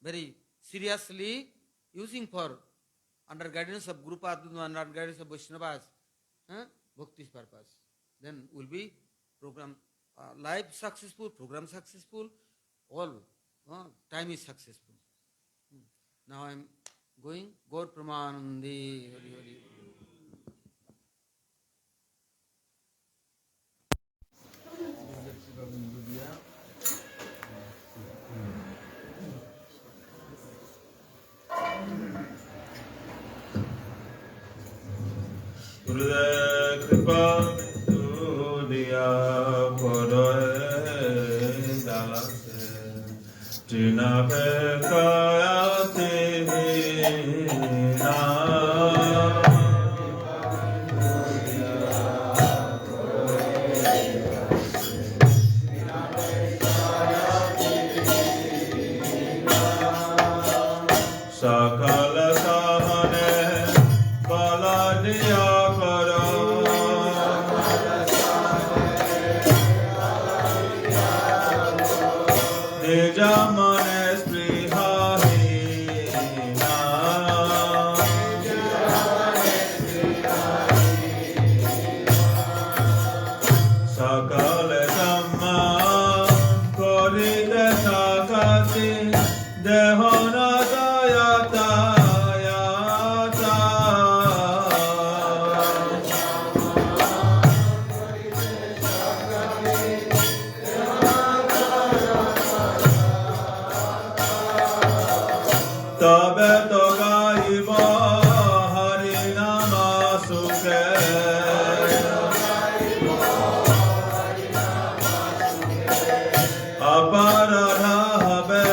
D: very seriously using for under guidance of Guru Padma, under guidance of Vaishnavas, Bhakti's purpose. Then will be program, life successful, program successful, all time is successful. Now I am going, Gaur Premananda, Hari Hari.
E: Gurudev Kripa Diya Podoe Dalase Tina Pekayate Na diya karo. Nija mane spriha hina. Sakale dhamma korite sakati dehona dayata yata. Tabe to gaiva hari nama sukhe. Aparadha habe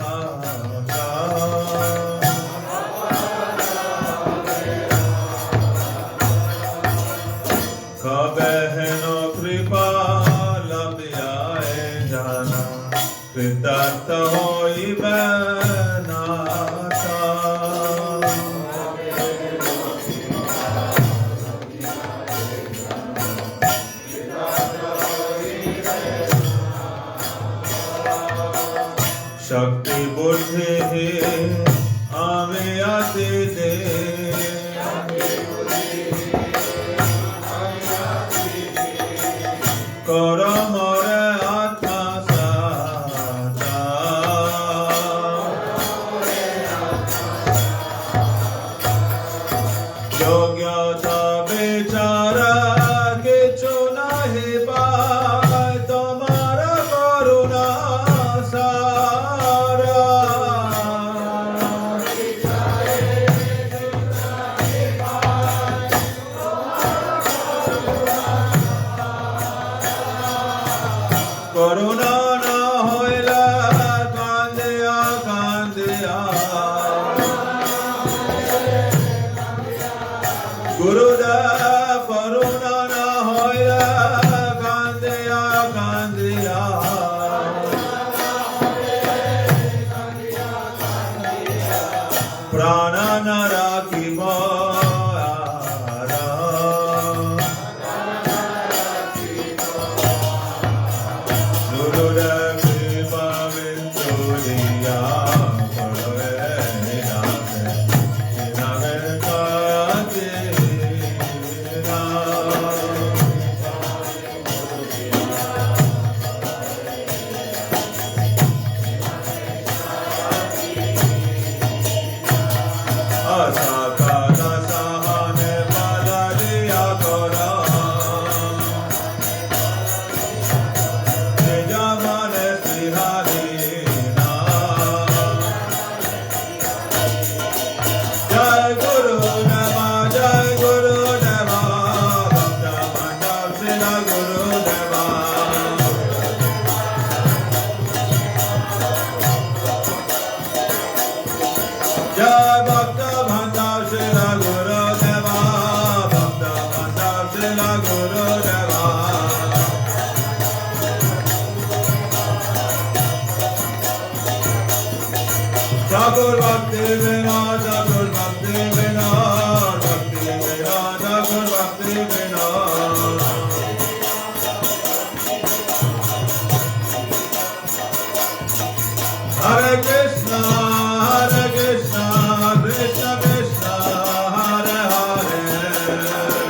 E: hata. Kabe heno kripa labyaye jana. Kritartha hoibe nata. Shakti buddhi ame ate de. Kara more atma sata. Yogyata bichara kichu nahi paay tomara karuna sara. Karuna na hoila kandiya kandiya. Gurudev karuna na hoila kandiya kandiya. Prana na rakhiva ara. Gurudev kripa vinturiya kare nase nage kate na. Asakana sahane palariya kara. Nija mane sriharina. Jai Guru Deva, Jai Guru Deva. Bhaktivinoda Srila Guru Deva. Jai Bhaktivinoda Srila Guru Deva. Bhaktivinoda Srila Guru Deva. Thakur Bhaktivedanta, Thakur Bhaktivedanta, Bhaktivedanta, Thakur Bhaktivedanta. Hare Krishna, Krishna Krishna, Hare Hare.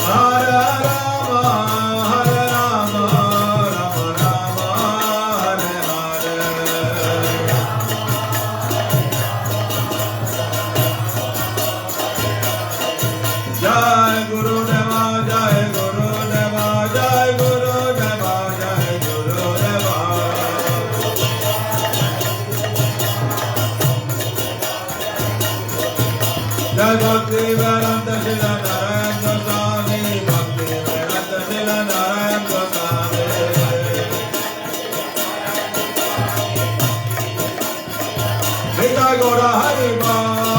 E: Hare Rama, Hare Rama, Rama Rama, Hare Hare. Jai Guru Deva, Jai Guru Deva, Jai Guru Deva, Jai Guru Deva. Jai Bhaktivedanta Srila Narayana Gosvami, Bhaktivedanta Srila Narayana Gosvami. Nitya Gaura Hari Bal.